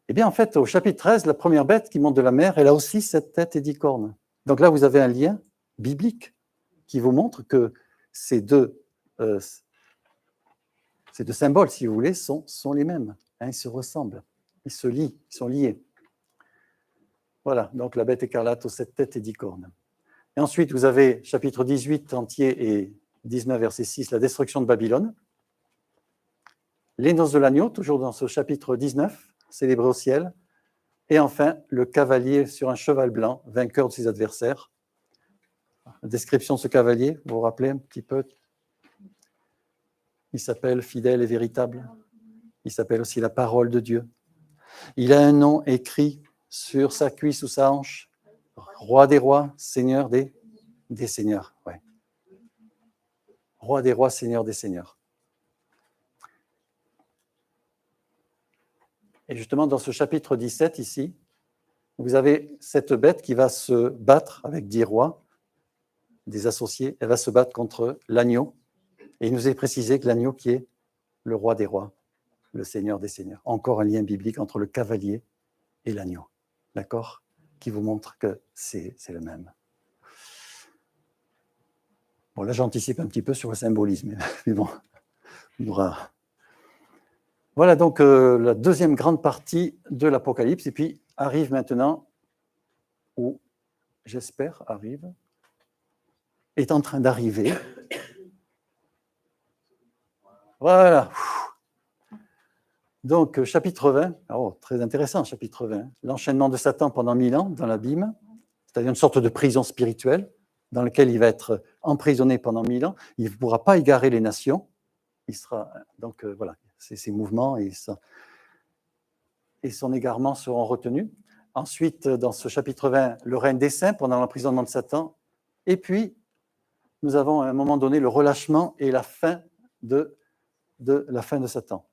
Eh bien, en fait, au chapitre 13, la première bête qui monte de la mer, elle a aussi 7 têtes et 10 cornes. Donc là, vous avez un lien biblique qui vous montre que ces deux symboles, si vous voulez, sont les mêmes. Hein, ils se ressemblent, ils se lient, ils sont liés. Voilà, donc la bête écarlate aux 7 têtes et 10 cornes. Et ensuite, vous avez chapitre 18 entier et 19, verset 6, la destruction de Babylone. Les noces de l'agneau, toujours dans ce chapitre 19, célébré au ciel. Et enfin, le cavalier sur un cheval blanc, vainqueur de ses adversaires. La description de ce cavalier, vous vous rappelez un petit peu ? Il s'appelle fidèle et véritable. Il s'appelle aussi la parole de Dieu. Il a un nom écrit sur sa cuisse ou sa hanche. Roi des rois, seigneur des seigneurs. Ouais. Roi des rois, seigneur des seigneurs. Et justement, dans ce chapitre 17 ici, vous avez cette bête qui va se battre avec 10 rois, des associés. Elle va se battre contre l'agneau. Et il nous est précisé que l'agneau qui est le roi des rois, le seigneur des seigneurs. Encore un lien biblique entre le cavalier et l'agneau. D'accord ? Qui vous montre que c'est le même. Bon, là, j'anticipe un petit peu sur le symbolisme. Mais bon, on aura... Voilà donc la deuxième grande partie de l'Apocalypse. Et puis arrive maintenant, ou j'espère arrive, est en train d'arriver. Voilà. Donc, chapitre 20, oh, très intéressant, chapitre 20. L'enchaînement de Satan pendant 1000 ans dans l'abîme, c'est-à-dire une sorte de prison spirituelle dans laquelle il va être emprisonné pendant 1000 ans. Il ne pourra pas égarer les nations. Il sera, donc, voilà, ses mouvements et son égarement seront retenus. Ensuite, dans ce chapitre 20, le règne des saints pendant l'emprisonnement de Satan. Et puis, nous avons à un moment donné le relâchement et la fin de Satan,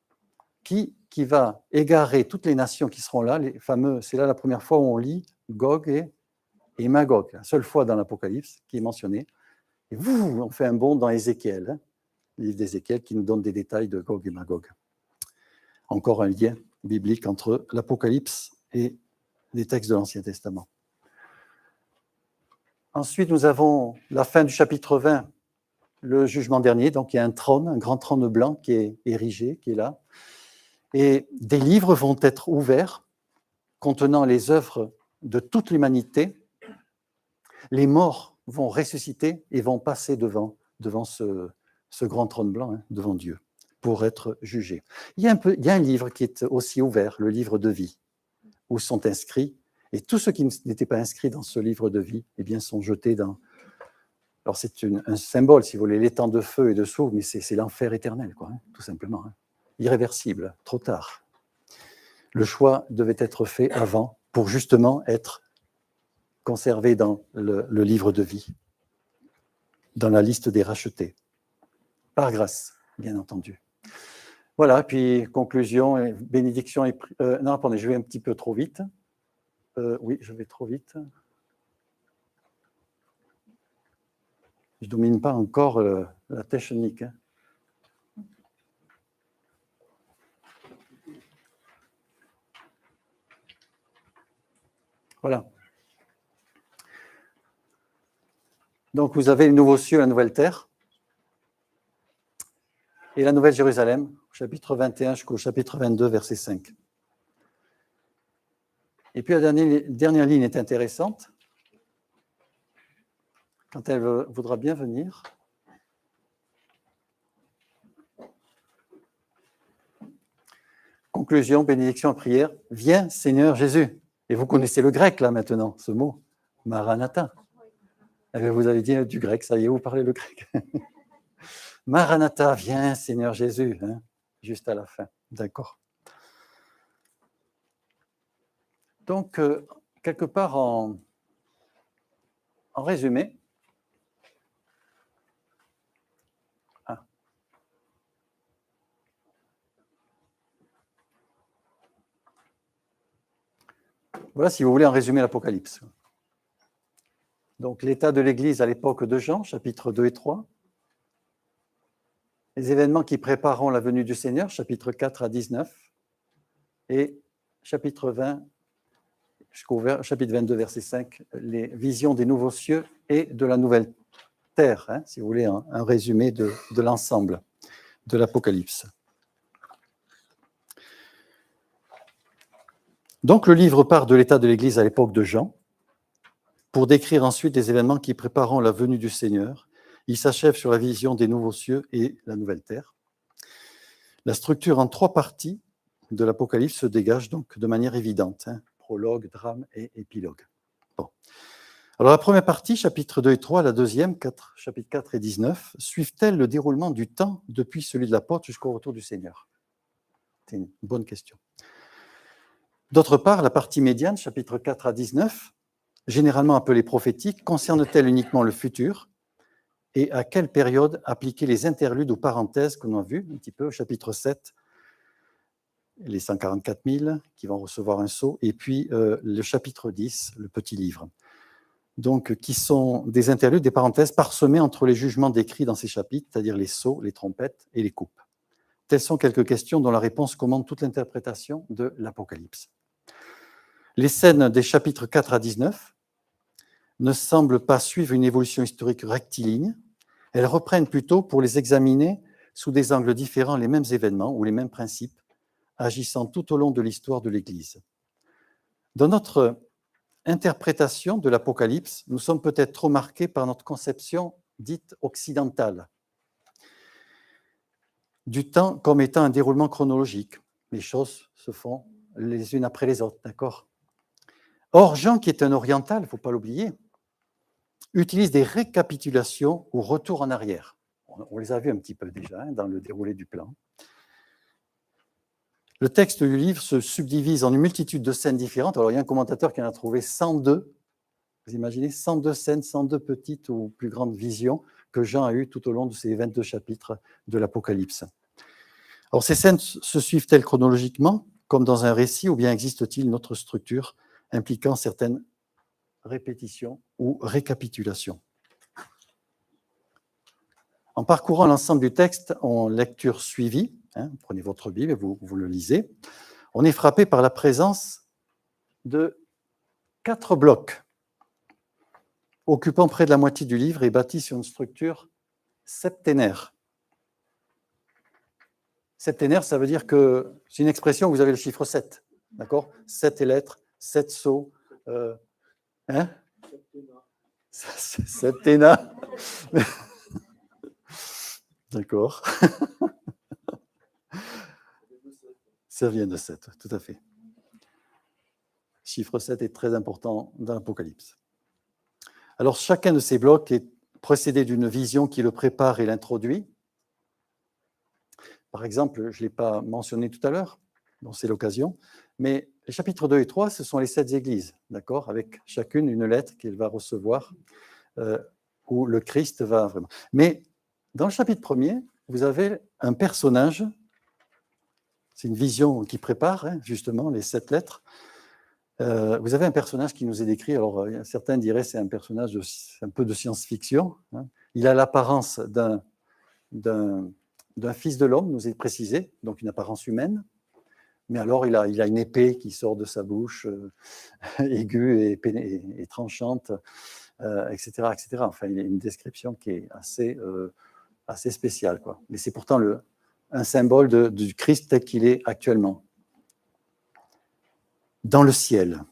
qui va égarer toutes les nations qui seront là, les fameux, c'est là la première fois où on lit Gog et Magog, la seule fois dans l'Apocalypse qui est mentionné. Et on fait un bond dans Ézéchiel, hein, le livre d'Ézéchiel qui nous donne des détails de Gog et Magog. Encore un lien biblique entre l'Apocalypse et les textes de l'Ancien Testament. Ensuite, nous avons la fin du chapitre 20, le jugement dernier. Donc, il y a un trône, un grand trône blanc qui est érigé, qui est là. Et des livres vont être ouverts contenant les œuvres de toute l'humanité. Les morts vont ressusciter et vont passer devant ce grand trône blanc, hein, devant Dieu, pour être jugés. Il y a un livre qui est aussi ouvert, le livre de vie, où sont inscrits, et tous ceux qui n'étaient pas inscrits dans ce livre de vie, eh bien, sont jetés dans... Alors c'est un symbole, si vous voulez, l'étang de feu et de soufre, mais c'est l'enfer éternel, quoi, hein, tout simplement. Hein. Irréversible, trop tard. Le choix devait être fait avant pour justement être conservé dans le livre de vie, dans la liste des rachetés, par grâce, bien entendu. Voilà, puis conclusion, et bénédiction. Non, attendez, je vais un petit peu trop vite. Oui, je vais trop vite. Je ne domine pas encore la technique. Hein. Voilà. Donc, vous avez le nouveau ciel, la nouvelle terre, et la nouvelle Jérusalem, chapitre 21 jusqu'au chapitre 22, verset 5. Et puis, la dernière ligne est intéressante. Quand elle voudra bien venir. conclusion, bénédiction, prière, viens Seigneur Jésus. Et vous connaissez le grec là maintenant, ce mot, Maranatha. Eh bien, vous avez dit du grec, ça y est, vous parlez le grec. Maranatha, viens Seigneur Jésus, hein, juste à la fin. D'accord. Donc, quelque part en résumé, voilà, si vous voulez, en résumé l'Apocalypse. Donc, l'état de l'Église à l'époque de Jean, chapitres 2 et 3. Les événements qui prépareront la venue du Seigneur, chapitres 4 à 19. Et chapitre 20, jusqu'au chapitre 22, verset 5, les visions des nouveaux cieux et de la nouvelle terre, hein, si vous voulez, un résumé de l'ensemble de l'Apocalypse. Donc, le livre part de l'état de l'Église à l'époque de Jean, pour décrire ensuite les événements qui prépareront la venue du Seigneur. Il s'achève sur la vision des nouveaux cieux et la nouvelle terre. La structure en 3 parties de l'Apocalypse se dégage donc de manière évidente, hein, prologue, drame et épilogue. Bon. Alors la première partie, chapitres 2 et 3, la deuxième, chapitres 4 et 19, suivent-elles le déroulement du temps depuis celui de l'apôtre jusqu'au retour du Seigneur? C'est une bonne question. D'autre part, la partie médiane, chapitres 4 à 19, généralement appelée prophétique, concerne-t-elle uniquement le futur? Et à quelle période appliquer les interludes ou parenthèses qu'on a vues un petit peu au chapitre 7, les 144 000 qui vont recevoir un sceau, et puis le chapitre 10, le petit livre. Donc, qui sont des interludes, des parenthèses parsemées entre les jugements décrits dans ces chapitres, c'est-à-dire les sceaux, les trompettes et les coupes. Telles sont quelques questions dont la réponse commande toute l'interprétation de l'Apocalypse. Les scènes des chapitres 4 à 19 ne semblent pas suivre une évolution historique rectiligne. Elles reprennent plutôt, pour les examiner sous des angles différents, les mêmes événements ou les mêmes principes, agissant tout au long de l'histoire de l'Église. Dans notre interprétation de l'Apocalypse, nous sommes peut-être trop marqués par notre conception dite occidentale du temps comme étant un déroulement chronologique. Les choses se font les unes après les autres, d'accord? Or, Jean, qui est un oriental, il ne faut pas l'oublier, utilise des récapitulations ou retours en arrière. On les a vus un petit peu déjà dans le déroulé du plan. Le texte du livre se subdivise en une multitude de scènes différentes. Alors, il y a un commentateur qui en a trouvé 102. Vous imaginez 102 scènes, 102 petites ou plus grandes visions que Jean a eues tout au long de ces 22 chapitres de l'Apocalypse. Alors, ces scènes se suivent-elles chronologiquement, comme dans un récit, ou bien existe-t-il une autre structure impliquant certaines répétitions ou récapitulations? En parcourant l'ensemble du texte en lecture suivie, prenez votre Bible et vous le lisez, on est frappé par la présence de 4 blocs occupant près de la moitié du livre et bâtis sur une structure septénaire. Septénaire, ça veut dire que c'est une expression où vous avez le chiffre 7, d'accord? 7 lettres, 7 sceaux. Septéna. D'accord. Ça vient de 7, tout à fait. Chiffre 7 est très important dans l'Apocalypse. Alors, chacun de ces blocs est précédé d'une vision qui le prépare et l'introduit. Par exemple, je ne l'ai pas mentionné tout à l'heure, donc c'est l'occasion, mais les chapitres 2 et 3, ce sont les 7 églises, d'accord, avec chacune une lettre qu'elle va recevoir, où le Christ va vraiment. Mais dans le chapitre 1er, vous avez un personnage, c'est une vision qui prépare justement les 7 lettres. Vous avez un personnage qui nous est décrit, alors certains diraient c'est un personnage un peu de science-fiction. Il a l'apparence d'un fils de l'homme, nous est précisé, donc une apparence humaine. Mais alors, il a une épée qui sort de sa bouche, aiguë et tranchante, etc., etc. Enfin, il y a une description qui est assez spéciale, quoi. Mais c'est pourtant un symbole du Christ tel qu'il est actuellement. Dans le ciel.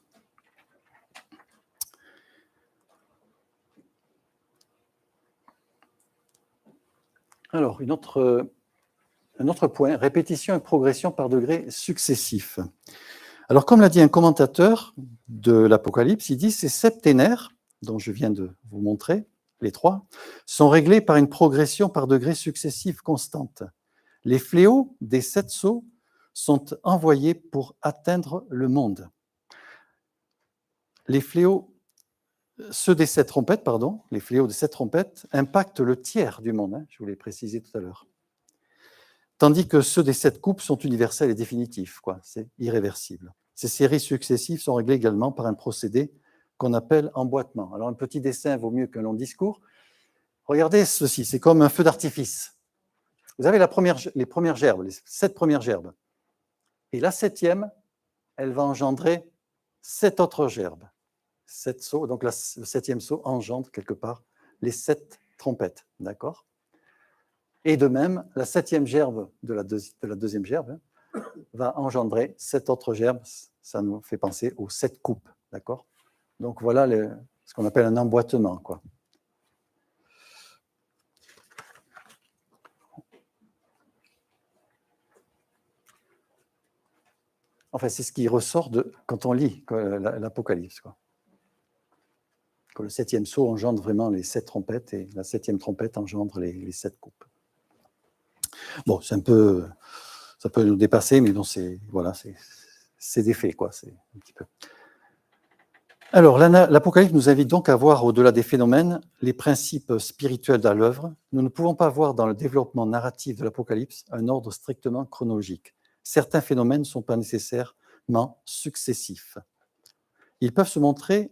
Alors, une autre un autre point, répétition et progression par degrés successifs. Alors, comme l'a dit un commentateur de l'Apocalypse, il dit ces septénaires, dont je viens de vous montrer, les trois, sont réglés par une progression par degrés successifs constante. Les fléaux des 7 sceaux sont envoyés pour atteindre le monde. Les fléaux, ceux des 7 trompettes, pardon, les fléaux des 7 trompettes impactent le tiers du monde, je vous l'ai précisé tout à l'heure. Tandis que ceux des 7 coupes sont universels et définitifs, c'est irréversible. Ces séries successives sont réglées également par un procédé qu'on appelle emboîtement. Alors, un petit dessin vaut mieux qu'un long discours. Regardez ceci, c'est comme un feu d'artifice. Vous avez les premières gerbes, les 7 premières gerbes. Et la 7e, elle va engendrer 7 autres gerbes. 7 sceaux, donc le 7e sceau engendre quelque part les 7 trompettes, d'accord? Et de même, la 7e gerbe de la deuxième gerbe va engendrer 7 autres gerbes. Ça nous fait penser aux 7 coupes, d'accord? Donc voilà ce qu'on appelle un emboîtement, quoi. Enfin, c'est ce qui ressort quand on lit l'Apocalypse, quoi. Que le 7e sceau engendre vraiment les 7 trompettes et la 7e trompette engendre les 7 coupes. Bon, ça peut nous dépasser, mais bon, c'est des faits, quoi. C'est un petit peu. Alors, l'Apocalypse nous invite donc à voir, au-delà des phénomènes, les principes spirituels à l'œuvre. Nous ne pouvons pas voir dans le développement narratif de l'Apocalypse un ordre strictement chronologique. Certains phénomènes ne sont pas nécessairement successifs. Ils peuvent se montrer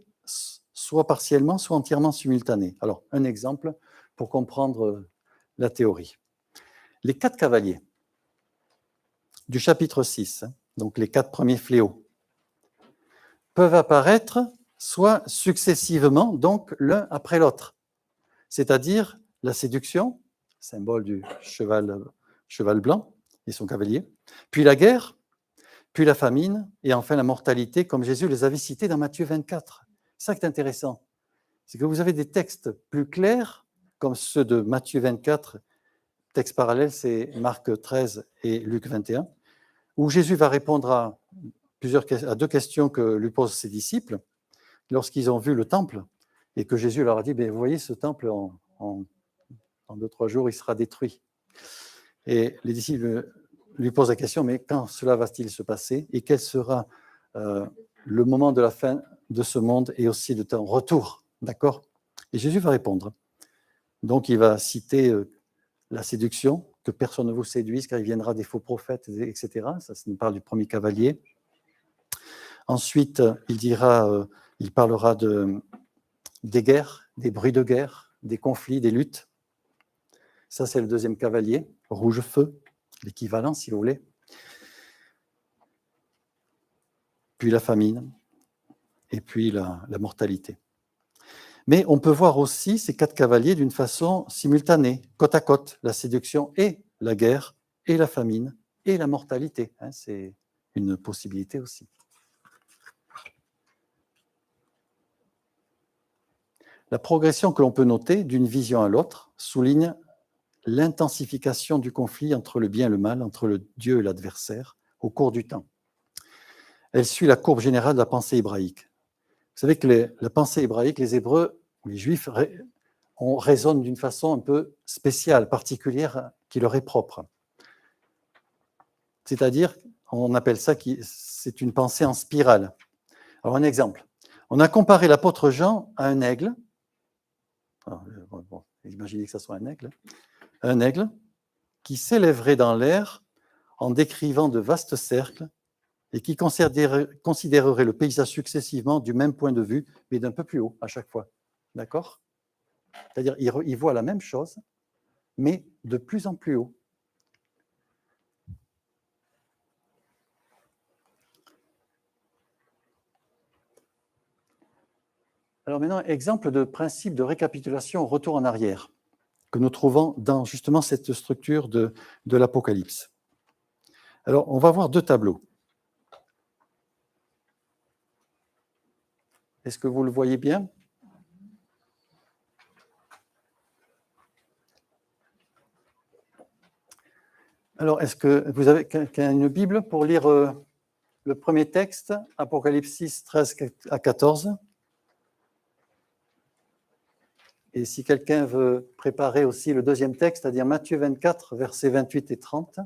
soit partiellement, soit entièrement simultanés. Alors, un exemple pour comprendre la théorie. Les 4 cavaliers du chapitre 6, donc les 4 premiers fléaux, peuvent apparaître soit successivement, donc l'un après l'autre, c'est-à-dire la séduction, symbole du cheval blanc et son cavalier, puis la guerre, puis la famine, et enfin la mortalité, comme Jésus les avait cités dans Matthieu 24. C'est ça qui est intéressant, c'est que vous avez des textes plus clairs, comme ceux de Matthieu 24, texte parallèle, c'est Marc 13 et Luc 21, où Jésus va répondre à 2 questions que lui posent ses disciples, lorsqu'ils ont vu le temple, et que Jésus leur a dit, vous voyez, ce temple, en 2-3 jours, il sera détruit. Et les disciples lui posent la question, mais quand cela va-t-il se passer? Et quel sera le moment de la fin de ce monde et aussi de ton retour? D'accord? Et Jésus va répondre. Donc, il va citer la séduction, que personne ne vous séduise, car il viendra des faux prophètes, etc. Ça nous parle du premier cavalier. Ensuite, il parlera des guerres, des bruits de guerre, des conflits, des luttes. Ça, c'est le 2e cavalier, rouge feu, l'équivalent, si vous voulez. Puis la famine, et puis la mortalité. Mais on peut voir aussi ces 4 cavaliers d'une façon simultanée, côte à côte, la séduction et la guerre, et la famine, et la mortalité. C'est une possibilité aussi. La progression que l'on peut noter d'une vision à l'autre souligne l'intensification du conflit entre le bien et le mal, entre le Dieu et l'adversaire, au cours du temps. Elle suit la courbe générale de la pensée hébraïque. Vous savez que la pensée hébraïque, les Hébreux, les Juifs, raisonnent d'une façon un peu spéciale, particulière, qui leur est propre. C'est-à-dire, on appelle ça, c'est une pensée en spirale. Alors, un exemple. On a comparé l'apôtre Jean à un aigle. Imaginez que ce soit un aigle qui s'élèverait dans l'air en décrivant de vastes cercles et qui considérerait le paysage successivement du même point de vue, mais d'un peu plus haut à chaque fois. D'accord? C'est-à-dire il voit la même chose, mais de plus en plus haut. Alors maintenant, exemple de principe de récapitulation au retour en arrière, que nous trouvons dans justement cette structure de l'Apocalypse. Alors, on va voir 2 tableaux. Est-ce que vous le voyez bien? Alors, est-ce que vous avez quelqu'un une Bible pour lire le premier texte, Apocalypse 6, 13 à 14? Et si quelqu'un veut préparer aussi le deuxième texte, c'est-à-dire Matthieu 24, versets 28 et 30.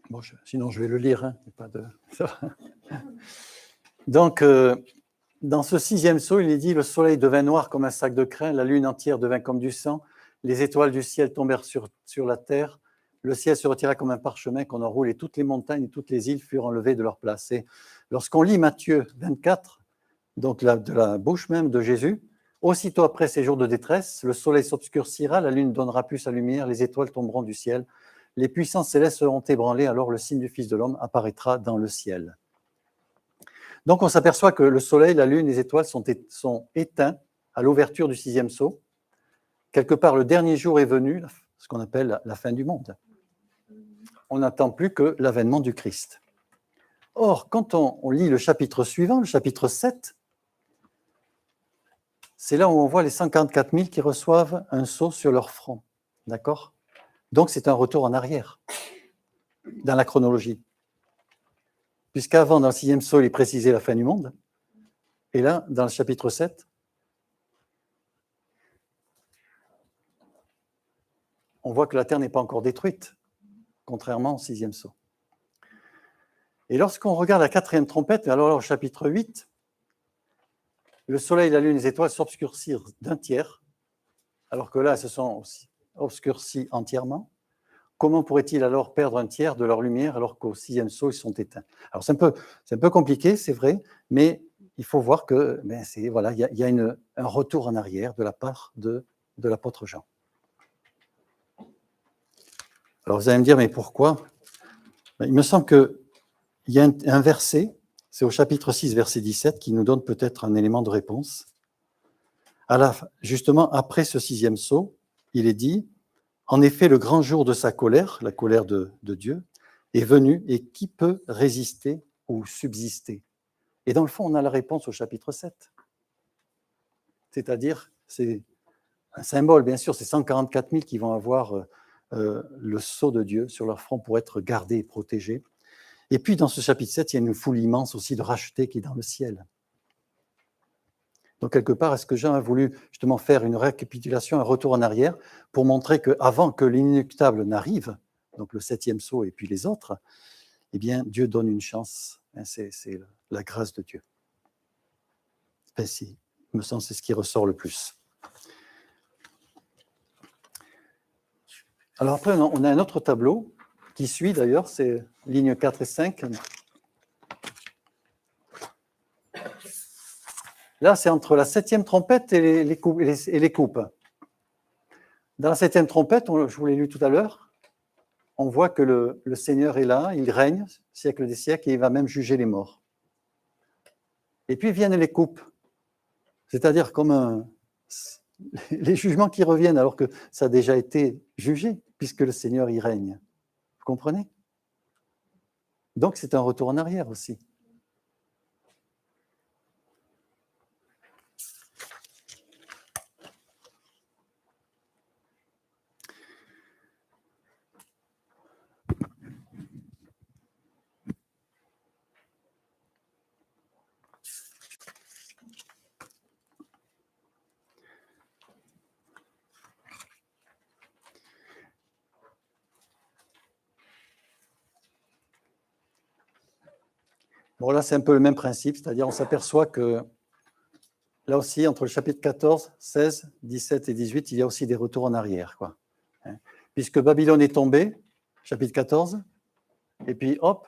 Bon, sinon, je vais le lire. Hein, pas de... Donc, dans ce 6e sceau, il est dit, le soleil devint noir comme un sac de crin, la lune entière devint comme du sang, les étoiles du ciel tombèrent sur la terre, le ciel se retira comme un parchemin qu'on enroule et toutes les montagnes et toutes les îles furent enlevées de leur place. Et lorsqu'on lit Matthieu 24, donc de la bouche même de Jésus, aussitôt après ces jours de détresse, le soleil s'obscurcira, la lune donnera plus sa lumière, les étoiles tomberont du ciel, les puissances célestes seront ébranlées, alors le signe du Fils de l'homme apparaîtra dans le ciel. Donc on s'aperçoit que le soleil, la lune, les étoiles sont éteints à l'ouverture du 6e sceau. Quelque part, le dernier jour est venu, ce qu'on appelle la fin du monde. On n'attend plus que l'avènement du Christ. Or, quand on lit le chapitre suivant, le chapitre 7, c'est là où on voit les 144 000 qui reçoivent un sceau sur leur front. D'accord ? Donc, c'est un retour en arrière dans la chronologie. Puisqu'avant, dans le 6e sceau, il est précisé la fin du monde. Et là, dans le chapitre 7, on voit que la terre n'est pas encore détruite, contrairement au 6e sceau. Et lorsqu'on regarde la 4e trompette, alors là, au chapitre 8, le soleil, la lune, les étoiles s'obscurcirent d'un tiers, alors que là, elles se sont obscurcies entièrement. Comment pourrait-il alors perdre un tiers de leur lumière alors qu'au 6e sceau, ils sont éteints? Alors, c'est un peu compliqué, c'est vrai, mais il faut voir que voilà, il y a un retour en arrière de la part de l'apôtre Jean. Alors, vous allez me dire, mais pourquoi? Il me semble qu'il y a un verset, c'est au chapitre 6, verset 17, qui nous donne peut-être un élément de réponse. Justement, après ce 6e sceau, il est dit, en effet, le grand jour de sa colère, la colère de Dieu, est venu, et qui peut résister ou subsister? Et dans le fond, on a la réponse au chapitre 7. C'est-à-dire, c'est un symbole, bien sûr, c'est 144 000 qui vont avoir le sceau de Dieu sur leur front pour être gardés et protégés. Et puis, dans ce chapitre 7, il y a une foule immense aussi de rachetés qui est dans le ciel. Donc, quelque part, est-ce que Jean a voulu justement faire une récapitulation, un retour en arrière, pour montrer qu'avant que l'inéluctable n'arrive, donc le 7e sceau et puis les autres, eh bien, Dieu donne une chance. C'est la grâce de Dieu. Il me semble que c'est ce qui ressort le plus. Alors après, on a un autre tableau qui suit d'ailleurs, c'est lignes 4 et 5. Là, c'est entre la 7e trompette et les coupes. Dans la 7e trompette, je vous l'ai lu tout à l'heure, on voit que le Seigneur est là, il règne, siècle des siècles, et il va même juger les morts. Et puis viennent les coupes, c'est-à-dire comme les jugements qui reviennent alors que ça a déjà été jugé, puisque le Seigneur y règne. Vous comprenez? Donc c'est un retour en arrière aussi. Bon, là, c'est un peu le même principe, c'est-à-dire on s'aperçoit que là aussi, entre le chapitre 14, 16, 17 et 18, il y a aussi des retours en arrière, quoi. Puisque Babylone est tombée, chapitre 14, et puis hop,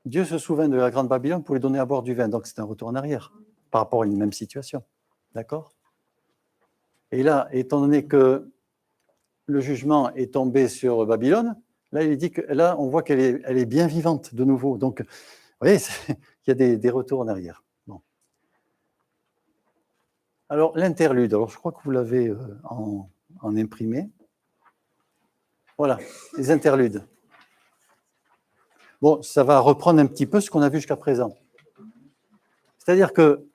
Dieu se souvient de la grande Babylone pour lui donner à boire du vin. Donc c'est un retour en arrière par rapport à une même situation. D'accord? Et là, étant donné que le jugement est tombé sur Babylone, là, il dit que là, on voit qu'elle est bien vivante de nouveau. Donc, vous voyez, il y a des retours en arrière. Bon. Alors, l'interlude, alors je crois que vous l'avez en imprimé. Voilà, les interludes. Bon, ça va reprendre un petit peu ce qu'on a vu jusqu'à présent. C'est-à-dire que,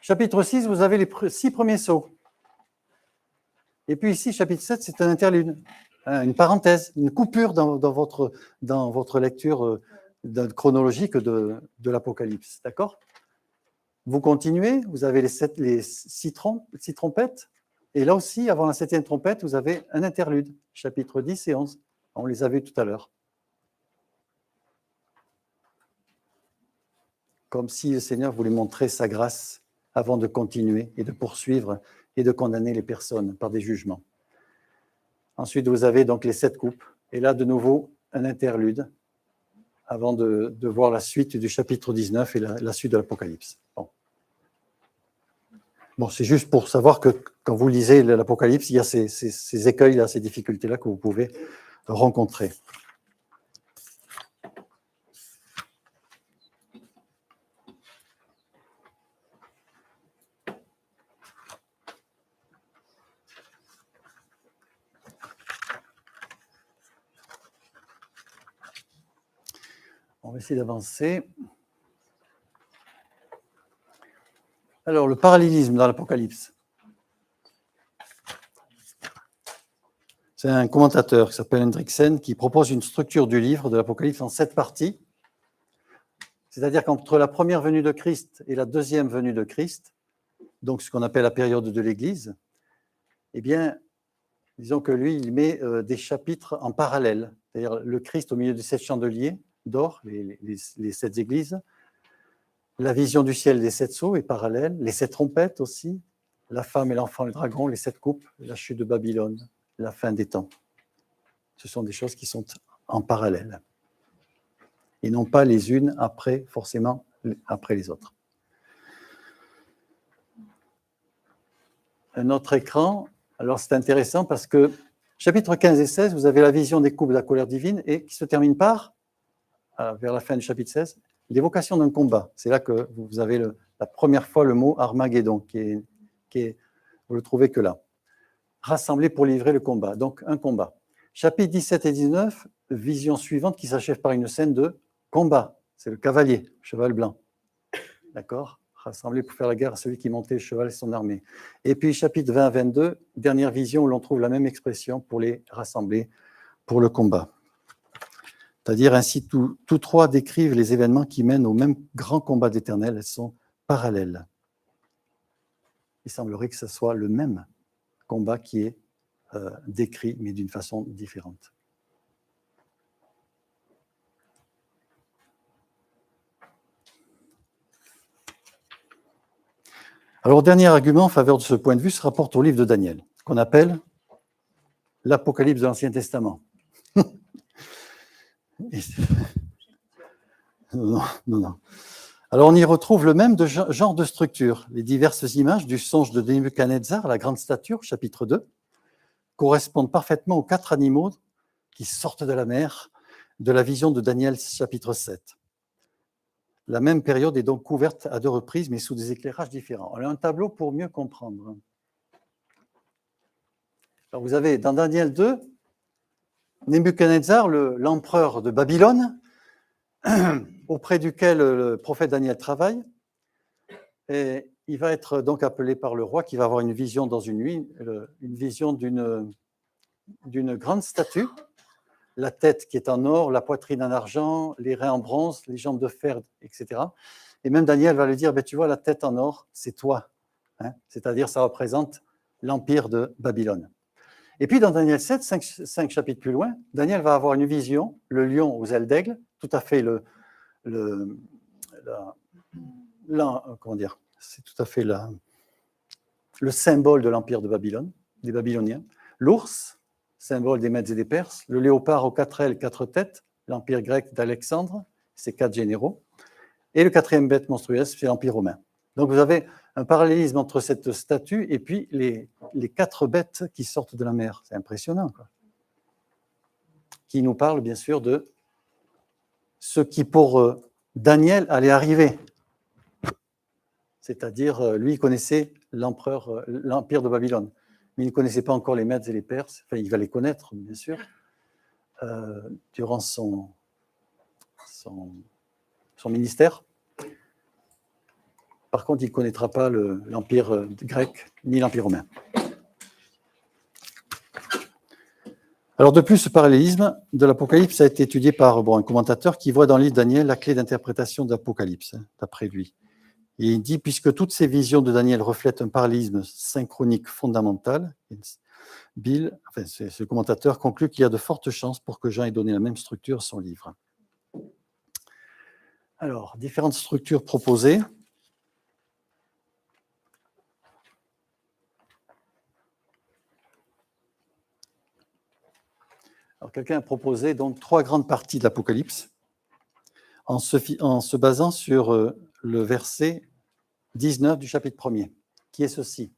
chapitre 6, vous avez les 6 premiers sauts. Et puis ici, chapitre 7, c'est un interlude, une parenthèse, une coupure dans votre lecture chronologique de l'Apocalypse. D'accord? Vous continuez, vous avez les 6 trompettes. Et là aussi, avant la 7e trompette, vous avez un interlude, chapitre 10 et 11. On les a vus tout à l'heure. Comme si le Seigneur voulait montrer sa grâce avant de continuer et de poursuivre et de condamner les personnes par des jugements. Ensuite, vous avez donc les 7 coupes. Et là, de nouveau, un interlude avant de voir la suite du chapitre 19 et la suite de l'Apocalypse. Bon, c'est juste pour savoir que quand vous lisez l'Apocalypse, il y a ces écueils-là, ces difficultés-là que vous pouvez rencontrer. On va essayer d'avancer. Alors, le parallélisme dans l'Apocalypse. C'est un commentateur qui s'appelle Hendriksen qui propose une structure du livre de l'Apocalypse en 7 parties. C'est-à-dire qu'entre la première venue de Christ et la deuxième venue de Christ, donc ce qu'on appelle la période de l'Église, eh bien, disons que lui, il met des chapitres en parallèle. C'est-à-dire le Christ au milieu des 7 chandeliers d'or, les 7 églises, la vision du ciel des 7 sceaux est parallèle, les 7 trompettes aussi, la femme et l'enfant, le dragon, les 7 coupes, la chute de Babylone, la fin des temps. Ce sont des choses qui sont en parallèle. Et non pas les unes après, forcément, après les autres. Un autre écran, alors c'est intéressant parce que chapitre 15 et 16, vous avez la vision des coupes de la colère divine et qui se termine par, vers la fin du chapitre 16, l'évocation d'un combat. C'est là que vous avez la première fois le mot Armageddon, qui est, vous le trouvez que là. Rassemblés pour livrer le combat, donc un combat. Chapitre 17 et 19, vision suivante qui s'achève par une scène de combat. C'est le cavalier, cheval blanc. D'accord? Rassemblés pour faire la guerre à celui qui montait le cheval et son armée. Et puis chapitre 20 à 22, dernière vision où l'on trouve la même expression pour les rassembler pour le combat. C'est-à-dire ainsi, tous trois décrivent les événements qui mènent au même grand combat d'Éternel. Elles sont parallèles. Il semblerait que ce soit le même combat qui est décrit, mais d'une façon différente. Alors, dernier argument en faveur de ce point de vue se rapporte au livre de Daniel, qu'on appelle l'Apocalypse de l'Ancien Testament. Non. Alors, on y retrouve le même genre de structure. Les diverses images du songe de Nebuchadnezzar, la grande stature, chapitre 2, correspondent parfaitement aux 4 animaux qui sortent de la mer de la vision de Daniel, chapitre 7. La même période est donc couverte à 2 reprises, mais sous des éclairages différents. On a un tableau pour mieux comprendre. Alors, vous avez dans Daniel 2, Nebuchadnezzar, l'empereur de Babylone, auprès duquel le prophète Daniel travaille, et il va être donc appelé par le roi qui va avoir une vision dans une nuit, une vision d'une grande statue, la tête qui est en or, la poitrine en argent, les reins en bronze, les jambes de fer, etc. Et même Daniel va lui dire, tu vois, la tête en or, c'est toi. Hein, c'est-à-dire, ça représente l'empire de Babylone. Et puis, dans Daniel 7, 5 chapitres plus loin, Daniel va avoir une vision, le lion aux ailes d'aigle, tout à fait c'est tout à fait le symbole de l'empire de Babylone, des Babyloniens. L'ours, symbole des Mèdes et des Perses. Le léopard aux 4 ailes, 4 têtes, l'empire grec d'Alexandre, ses 4 généraux. Et le 4e bête monstrueuse, c'est l'empire romain. Donc vous avez un parallélisme entre cette statue et puis les 4 bêtes qui sortent de la mer. C'est impressionnant, quoi. Qui nous parle bien sûr de ce qui pour Daniel allait arriver. C'est-à-dire, lui, il connaissait l'empire de Babylone. Mais il ne connaissait pas encore les Mèdes et les Perses. Enfin, il va les connaître, bien sûr, durant son ministère. Par contre, il ne connaîtra pas l'empire grec ni l'empire romain. Alors de plus, ce parallélisme de l'Apocalypse a été étudié par un commentateur qui voit dans le livre Daniel la clé d'interprétation de l'Apocalypse, d'après lui. Et il dit, puisque toutes ces visions de Daniel reflètent un parallélisme synchronique fondamental, ce commentateur conclut qu'il y a de fortes chances pour que Jean ait donné la même structure à son livre. Alors, différentes structures proposées. Alors, quelqu'un a proposé donc 3 grandes parties de l'Apocalypse en se basant sur le verset 19 du chapitre 1er, qui est ceci.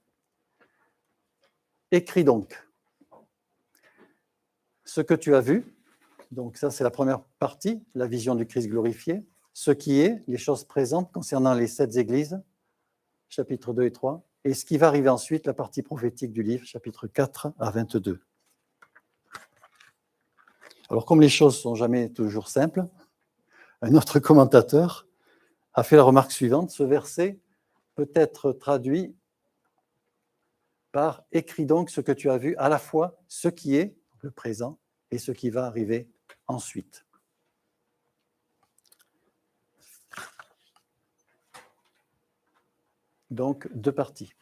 Écris donc ce que tu as vu. Donc ça, c'est la première partie, la vision du Christ glorifié. Ce qui est, les choses présentes concernant les 7 églises, chapitres 2 et 3, et ce qui va arriver ensuite, la partie prophétique du livre, chapitres 4 à 22. Alors, comme les choses ne sont jamais toujours simples, un autre commentateur a fait la remarque suivante, ce verset peut être traduit par « écris donc ce que tu as vu, à la fois ce qui est, le présent, et ce qui va arriver ensuite ». Donc, 2 parties.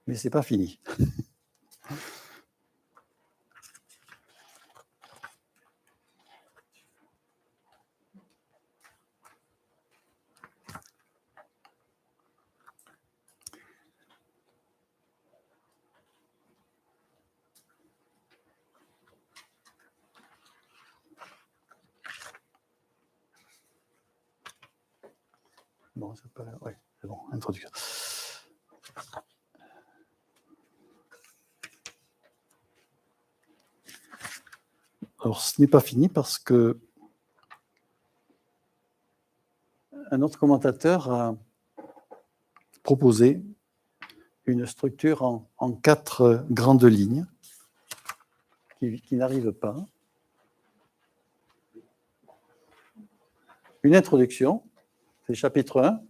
Mais ce n'est pas fini. Bon, ouais, c'est bon, introduction. Alors, ce n'est pas fini parce que un autre commentateur a proposé une structure en 4 grandes lignes qui n'arrive pas. Une introduction, c'est chapitre 1,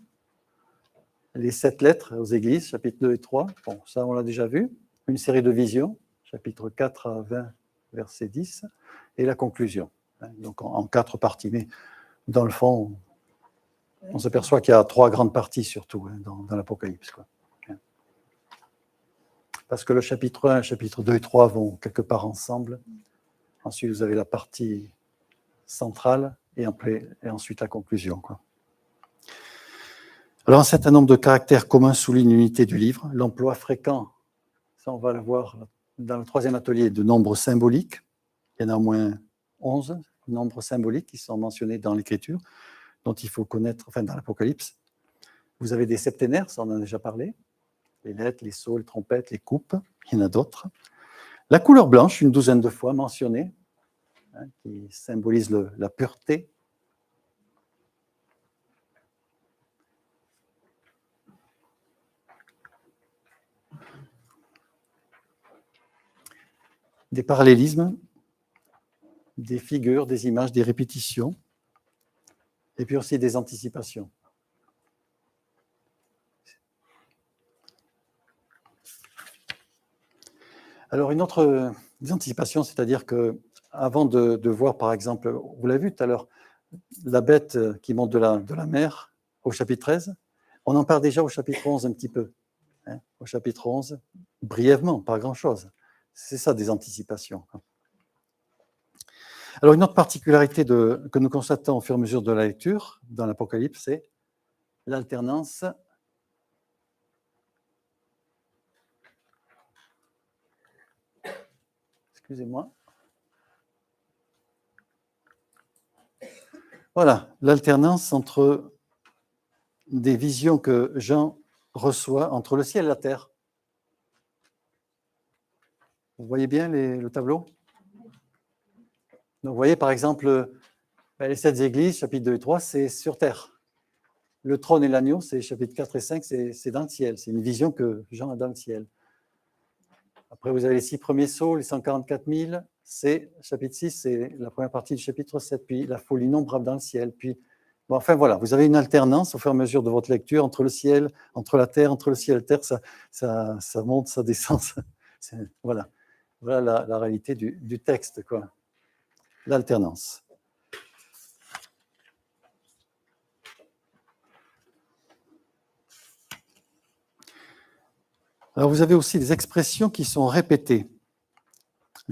les 7 lettres aux églises, chapitre 2 et 3. Bon, ça, on l'a déjà vu. Une série de visions, chapitre 4 à 20, verset 10, et la conclusion. Donc, en 4 parties. Mais dans le fond, on s'aperçoit qu'il y a 3 grandes parties, surtout, dans l'Apocalypse. Parce que le chapitre 1, chapitre 2 et 3 vont quelque part ensemble. Ensuite, vous avez la partie centrale et ensuite la conclusion. Alors, un certain nombre de caractères communs soulignent l'unité du livre. L'emploi fréquent, ça on va le voir dans le 3e atelier, de nombres symboliques. Il y en a au moins 11 nombres symboliques qui sont mentionnés dans l'Écriture, dont il faut connaître, enfin dans l'Apocalypse. Vous avez des septénaires, ça on en a déjà parlé. Les lettres, les sceaux, les trompettes, les coupes, il y en a d'autres. La couleur blanche, une 12aine de fois mentionnée, qui symbolise la pureté. Des parallélismes, des figures, des images, des répétitions, et puis aussi des anticipations. Alors, une autre des anticipations, c'est-à-dire que avant de voir, par exemple, vous l'avez vu tout à l'heure, la bête qui monte de la mer au chapitre 13, on en parle déjà au chapitre 11 un petit peu. Au chapitre 11, brièvement, pas grand-chose. C'est ça, des anticipations. Alors, une autre particularité que nous constatons au fur et à mesure de la lecture dans l'Apocalypse, c'est l'alternance excusez-moi. Voilà, l'alternance entre des visions que Jean reçoit entre le ciel et la terre. Vous voyez bien le tableau ? Donc, vous voyez, par exemple, les 7 églises, chapitre 2 et 3, c'est sur terre. Le trône et l'agneau, c'est chapitre 4 et 5, c'est dans le ciel. C'est une vision que Jean a dans le ciel. Après, vous avez les 6 premiers sceaux, les 144 000, c'est chapitre 6, c'est la première partie du chapitre 7, puis la foule innombrable dans le ciel. Puis, bon, enfin voilà, vous avez une alternance au fur et à mesure de votre lecture entre le ciel, entre la terre, entre le ciel et la terre, ça monte, ça descend. Voilà, voilà la réalité du texte, quoi. L'alternance. Alors, vous avez aussi des expressions qui sont répétées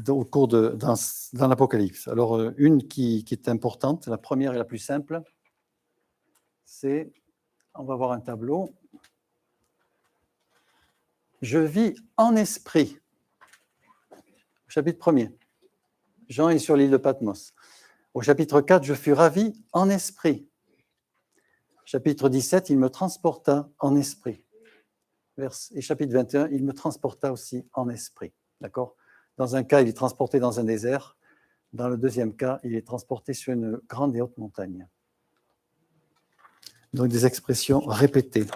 au cours dans l'Apocalypse. Alors, une qui est importante, la première et la plus simple, c'est, on va voir un tableau. Je vis en esprit. Chapitre 1er. Jean est sur l'île de Patmos. Au chapitre 4, je fus ravi en esprit. Chapitre 17, il me transporta en esprit. Et chapitre 21, il me transporta aussi en esprit. D'accord ? Dans un cas, il est transporté dans un désert. Dans le deuxième cas, il est transporté sur une grande et haute montagne. Donc des expressions répétées.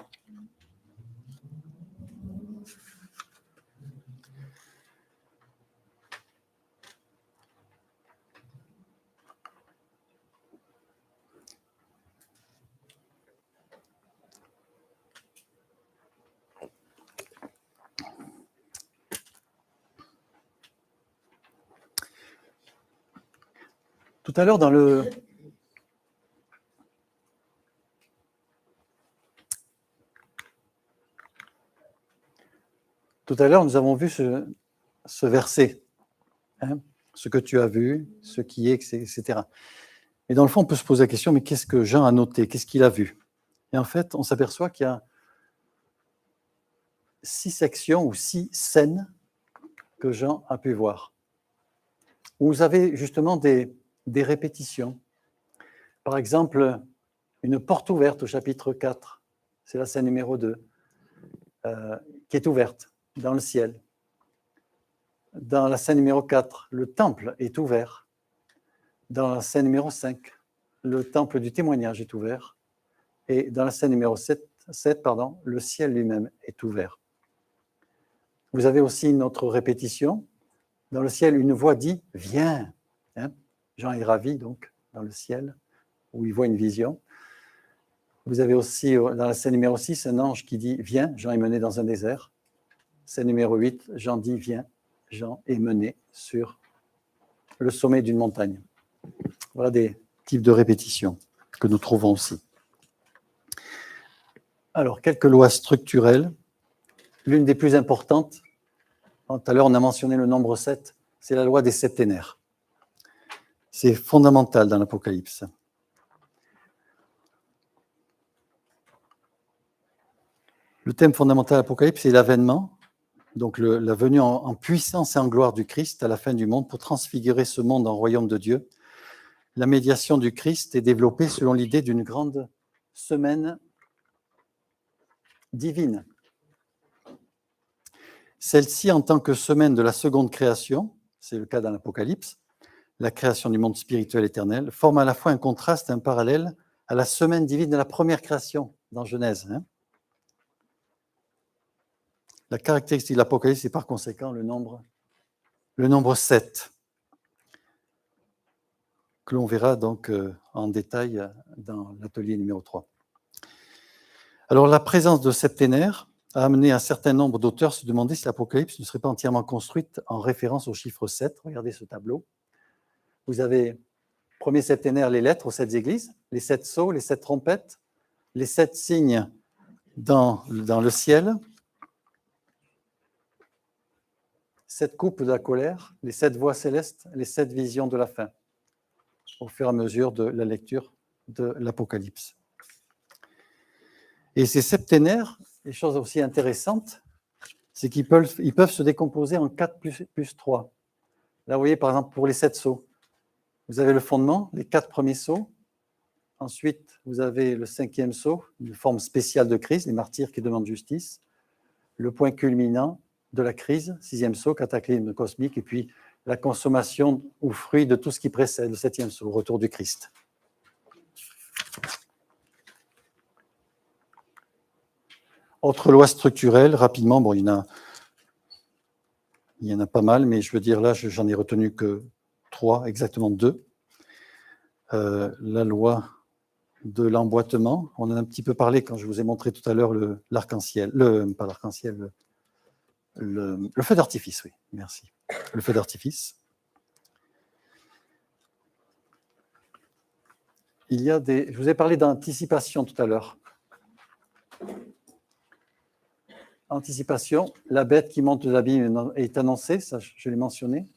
Tout à l'heure, nous avons vu ce verset, hein, ce que tu as vu, ce qui est, etc. Et dans le fond, on peut se poser la question, mais qu'est-ce que Jean a noté? Qu'est-ce qu'il a vu? Et en fait, on s'aperçoit qu'il y a 6 sections ou 6 scènes que Jean a pu voir, où vous avez justement des répétitions. Par exemple, une porte ouverte au chapitre 4, c'est la scène numéro 2, qui est ouverte dans le ciel. Dans la scène numéro 4, le temple est ouvert. Dans la scène numéro 5, le temple du témoignage est ouvert. Et dans la scène numéro 7, le ciel lui-même est ouvert. Vous avez aussi une autre répétition. Dans le ciel, une voix dit « Viens ». Jean est ravi, donc, dans le ciel, où il voit une vision. Vous avez aussi, dans la scène numéro 6, un ange qui dit « Viens ». Jean est mené dans un désert. Scène numéro 8, Jean dit « Viens ». Jean est mené sur le sommet d'une montagne. Voilà des types de répétitions que nous trouvons aussi. Alors, quelques lois structurelles. L'une des plus importantes, tout à l'heure on a mentionné le nombre 7, c'est la loi des septénaires. C'est fondamental dans l'Apocalypse. Le thème fondamental de l'Apocalypse, c'est l'avènement, donc la venue en puissance et en gloire du Christ à la fin du monde pour transfigurer ce monde en royaume de Dieu. La médiation du Christ est développée selon l'idée d'une grande semaine divine. Celle-ci, en tant que semaine de la seconde création, c'est le cas dans l'Apocalypse, la création du monde spirituel éternel, forme à la fois un contraste et un parallèle à la semaine divine de la première création dans Genèse. La caractéristique de l'Apocalypse est par conséquent le nombre 7, que l'on verra donc en détail dans l'atelier numéro 3. Alors la présence de septénaires a amené un certain nombre d'auteurs à se demander si l'Apocalypse ne serait pas entièrement construite en référence au chiffre 7. Regardez ce tableau. Vous avez, premier septénaire, les lettres aux 7 églises, les 7 sceaux, les 7 trompettes, les 7 signes dans le ciel, 7 coupes de la colère, les 7 voix célestes, les 7 visions de la fin, au fur et à mesure de la lecture de l'Apocalypse. Et ces septénaires, les choses aussi intéressantes, c'est qu'ils peuvent se décomposer en 4 plus 3. Là, vous voyez, par exemple, pour les 7 sceaux, vous avez le fondement, les 4 premiers sceaux. Ensuite, vous avez le 5e sceau, une forme spéciale de crise, les martyrs qui demandent justice. Le point culminant de la crise, 6e sceau, cataclysme cosmique, et puis la consommation ou fruit de tout ce qui précède le 7e sceau, le retour du Christ. Autre loi structurelle, rapidement, bon, il y en a pas mal, mais je veux dire là, j'en ai retenu que 3, exactement 2. La loi de l'emboîtement, on en a un petit peu parlé quand je vous ai montré tout à l'heure l'arc-en-ciel, pas l'arc-en-ciel, le feu d'artifice, oui, merci. Le feu d'artifice. Je vous ai parlé d'anticipation tout à l'heure. Anticipation, la bête qui monte de l'abîme est annoncée, ça je l'ai mentionné,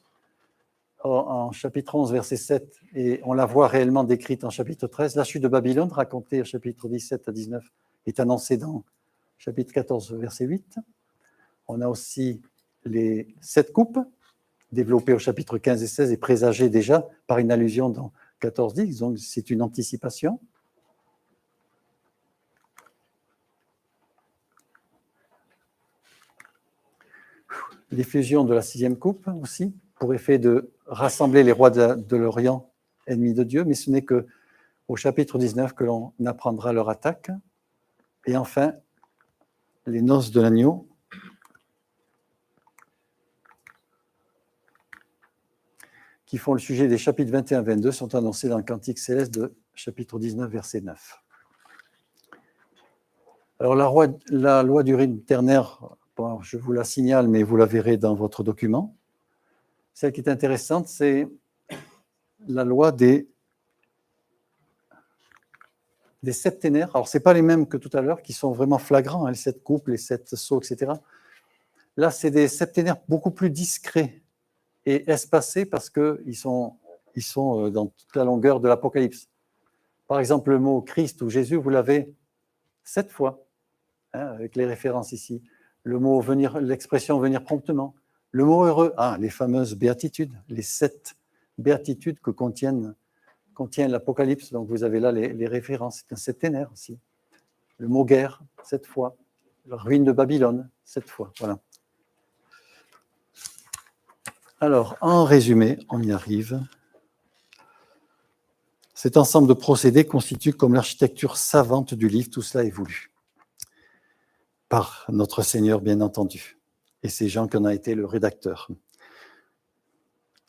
en chapitre 11, verset 7, et on la voit réellement décrite en chapitre 13. La chute de Babylone, racontée au chapitre 17 à 19, est annoncée dans chapitre 14, verset 8. On a aussi les 7 coupes, développées au chapitre 15 et 16 et présagées déjà par une allusion dans 14, 10, donc c'est une anticipation. L'effusion de la 6e coupe aussi, pour effet de rassembler les rois de l'Orient, ennemis de Dieu, mais ce n'est qu'au chapitre 19 que l'on apprendra leur attaque. Et enfin, les noces de l'agneau, qui font le sujet des chapitres 21-22, sont annoncés dans le Cantique céleste de chapitre 19, verset 9. Alors la loi du rythme ternaire, bon, je vous la signale, mais vous la verrez dans votre document. Celle qui est intéressante, c'est la loi des septénaires. Alors, ce n'est pas les mêmes que tout à l'heure, qui sont vraiment flagrants, hein, les 7 coupes, les 7 sceaux, etc. Là, c'est des septénaires beaucoup plus discrets et espacés parce qu'ils sont dans toute la longueur de l'Apocalypse. Par exemple, le mot Christ ou Jésus, vous l'avez 7 fois, hein, avec les références ici. Le mot venir, l'expression venir promptement. Le mot heureux, les fameuses béatitudes, les 7 béatitudes que contient l'Apocalypse. Donc, vous avez là les références. C'est un septénaire aussi. Le mot guerre, 7 fois. La ruine de Babylone, 7 fois. Voilà. Alors, en résumé, on y arrive. Cet ensemble de procédés constitue comme l'architecture savante du livre. Tout cela est voulu par notre Seigneur, bien entendu, et c'est Jean qui en a été le rédacteur.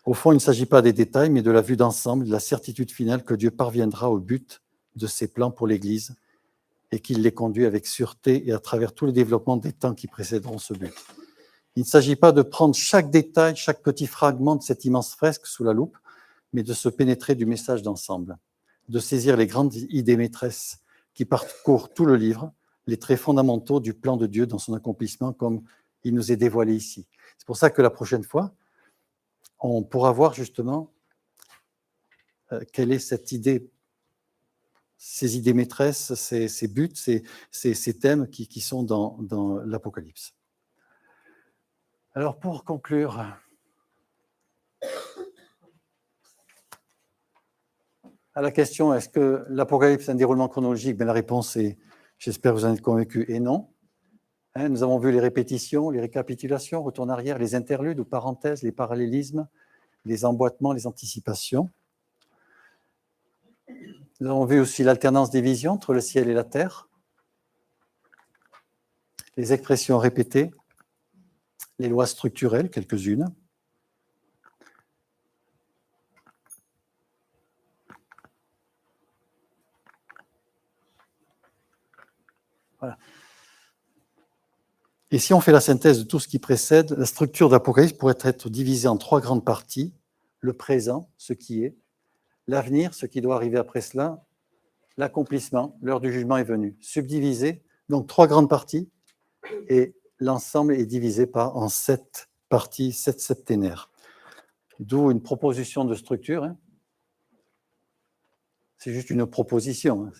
Au fond, il ne s'agit pas des détails, mais de la vue d'ensemble, de la certitude finale que Dieu parviendra au but de ses plans pour l'Église et qu'il les conduit avec sûreté et à travers tous les développements des temps qui précéderont ce but. Il ne s'agit pas de prendre chaque détail, chaque petit fragment de cette immense fresque sous la loupe, mais de se pénétrer du message d'ensemble, de saisir les grandes idées maîtresses qui parcourent tout le livre, les traits fondamentaux du plan de Dieu dans son accomplissement comme il nous est dévoilé ici. C'est pour ça que la prochaine fois, on pourra voir justement quelle est cette idée, ces idées maîtresses, ces buts, ces thèmes qui sont dans l'Apocalypse. Alors pour conclure, à la question, est-ce que l'Apocalypse est un déroulement chronologique? La réponse est, j'espère que vous en êtes convaincus, et non. Nous avons vu les répétitions, les récapitulations, retour en arrière, les interludes ou parenthèses, les parallélismes, les emboîtements, les anticipations. Nous avons vu aussi l'alternance des visions entre le ciel et la terre, les expressions répétées, les lois structurelles, quelques-unes. Voilà. Et si on fait la synthèse de tout ce qui précède, la structure d'Apocalypse pourrait être divisée en 3 grandes parties. Le présent, ce qui est, l'avenir, ce qui doit arriver après cela, l'accomplissement, l'heure du jugement est venue. Subdivisé, donc 3 grandes parties, et l'ensemble est divisé en 7 parties, 7 septénaires. D'où une proposition de structure. C'est juste une proposition.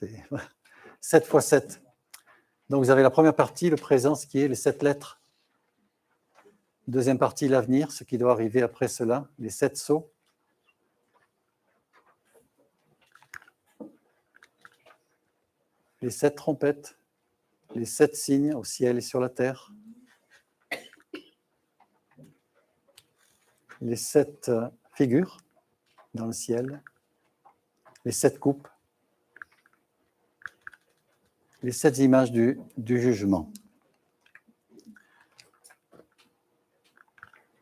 7 fois 7. Donc vous avez la première partie, le présent, ce qui est les 7 lettres. Deuxième partie, l'avenir, ce qui doit arriver après cela, les 7 sceaux. Les 7 trompettes, les 7 signes au ciel et sur la terre. les 7 figures dans le ciel, les 7 coupes, les 7 images du jugement.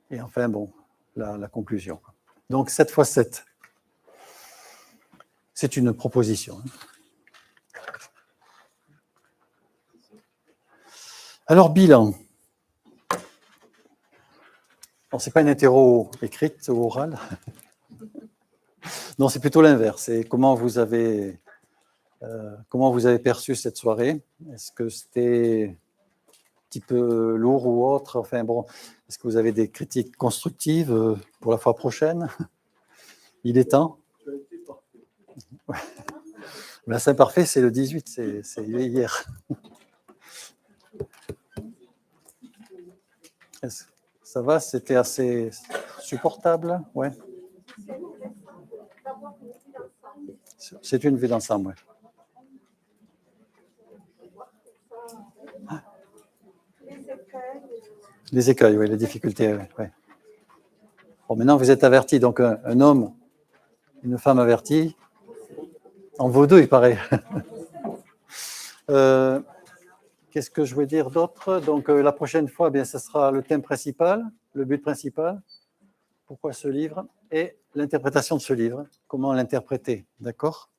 Et enfin, bon, la conclusion. Donc, 7 fois 7. C'est une proposition. Alors, bilan. Bon, ce n'est pas une interro écrite ou orale. Non, c'est plutôt l'inverse. C'est comment vous avez perçu cette soirée. Est-ce que c'était un petit peu lourd ou autre? Enfin, bon, est-ce que vous avez des critiques constructives pour la fois prochaine? Il est temps. Ouais. La Saint-Parfait, c'est le 18, c'est hier. Ça va, c'était assez supportable, ouais. C'est une vue d'ensemble, ouais. Les écueils, oui, les difficultés, ouais. Bon, maintenant, vous êtes avertis, donc un homme, une femme avertie, en vaut 2, il paraît. Qu'est-ce que je voulais dire d'autre? Donc, la prochaine fois, bien, ce sera le thème principal, le but principal. Pourquoi ce livre? Et l'interprétation de ce livre. Comment l'interpréter? D'accord?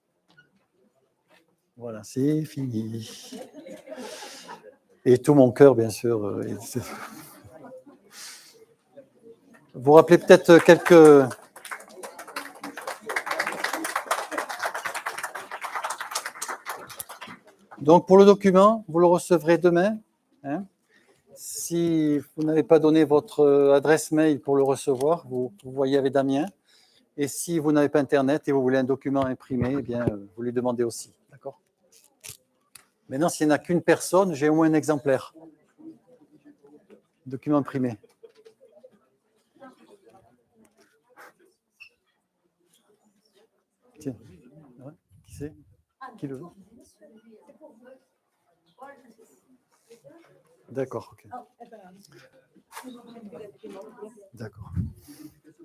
Voilà, c'est fini. Et tout mon cœur, bien sûr. Vous rappelez peut-être quelques... Donc, pour le document, vous le recevrez demain. Hein. Si vous n'avez pas donné votre adresse mail pour le recevoir, vous voyez avec Damien. Et si vous n'avez pas Internet et vous voulez un document imprimé, eh bien, vous lui demandez aussi. D'accord? Maintenant, s'il n'y en a qu'une personne, j'ai au moins un exemplaire. Document imprimé. Tiens. Ouais. Qui c'est? Qui le veut? D'accord, ok. D'accord.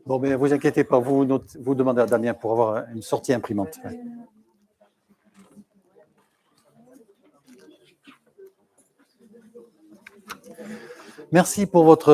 Bon, mais vous inquiétez pas, vous demandez à Damien pour avoir une sortie imprimante. Ouais. Merci pour votre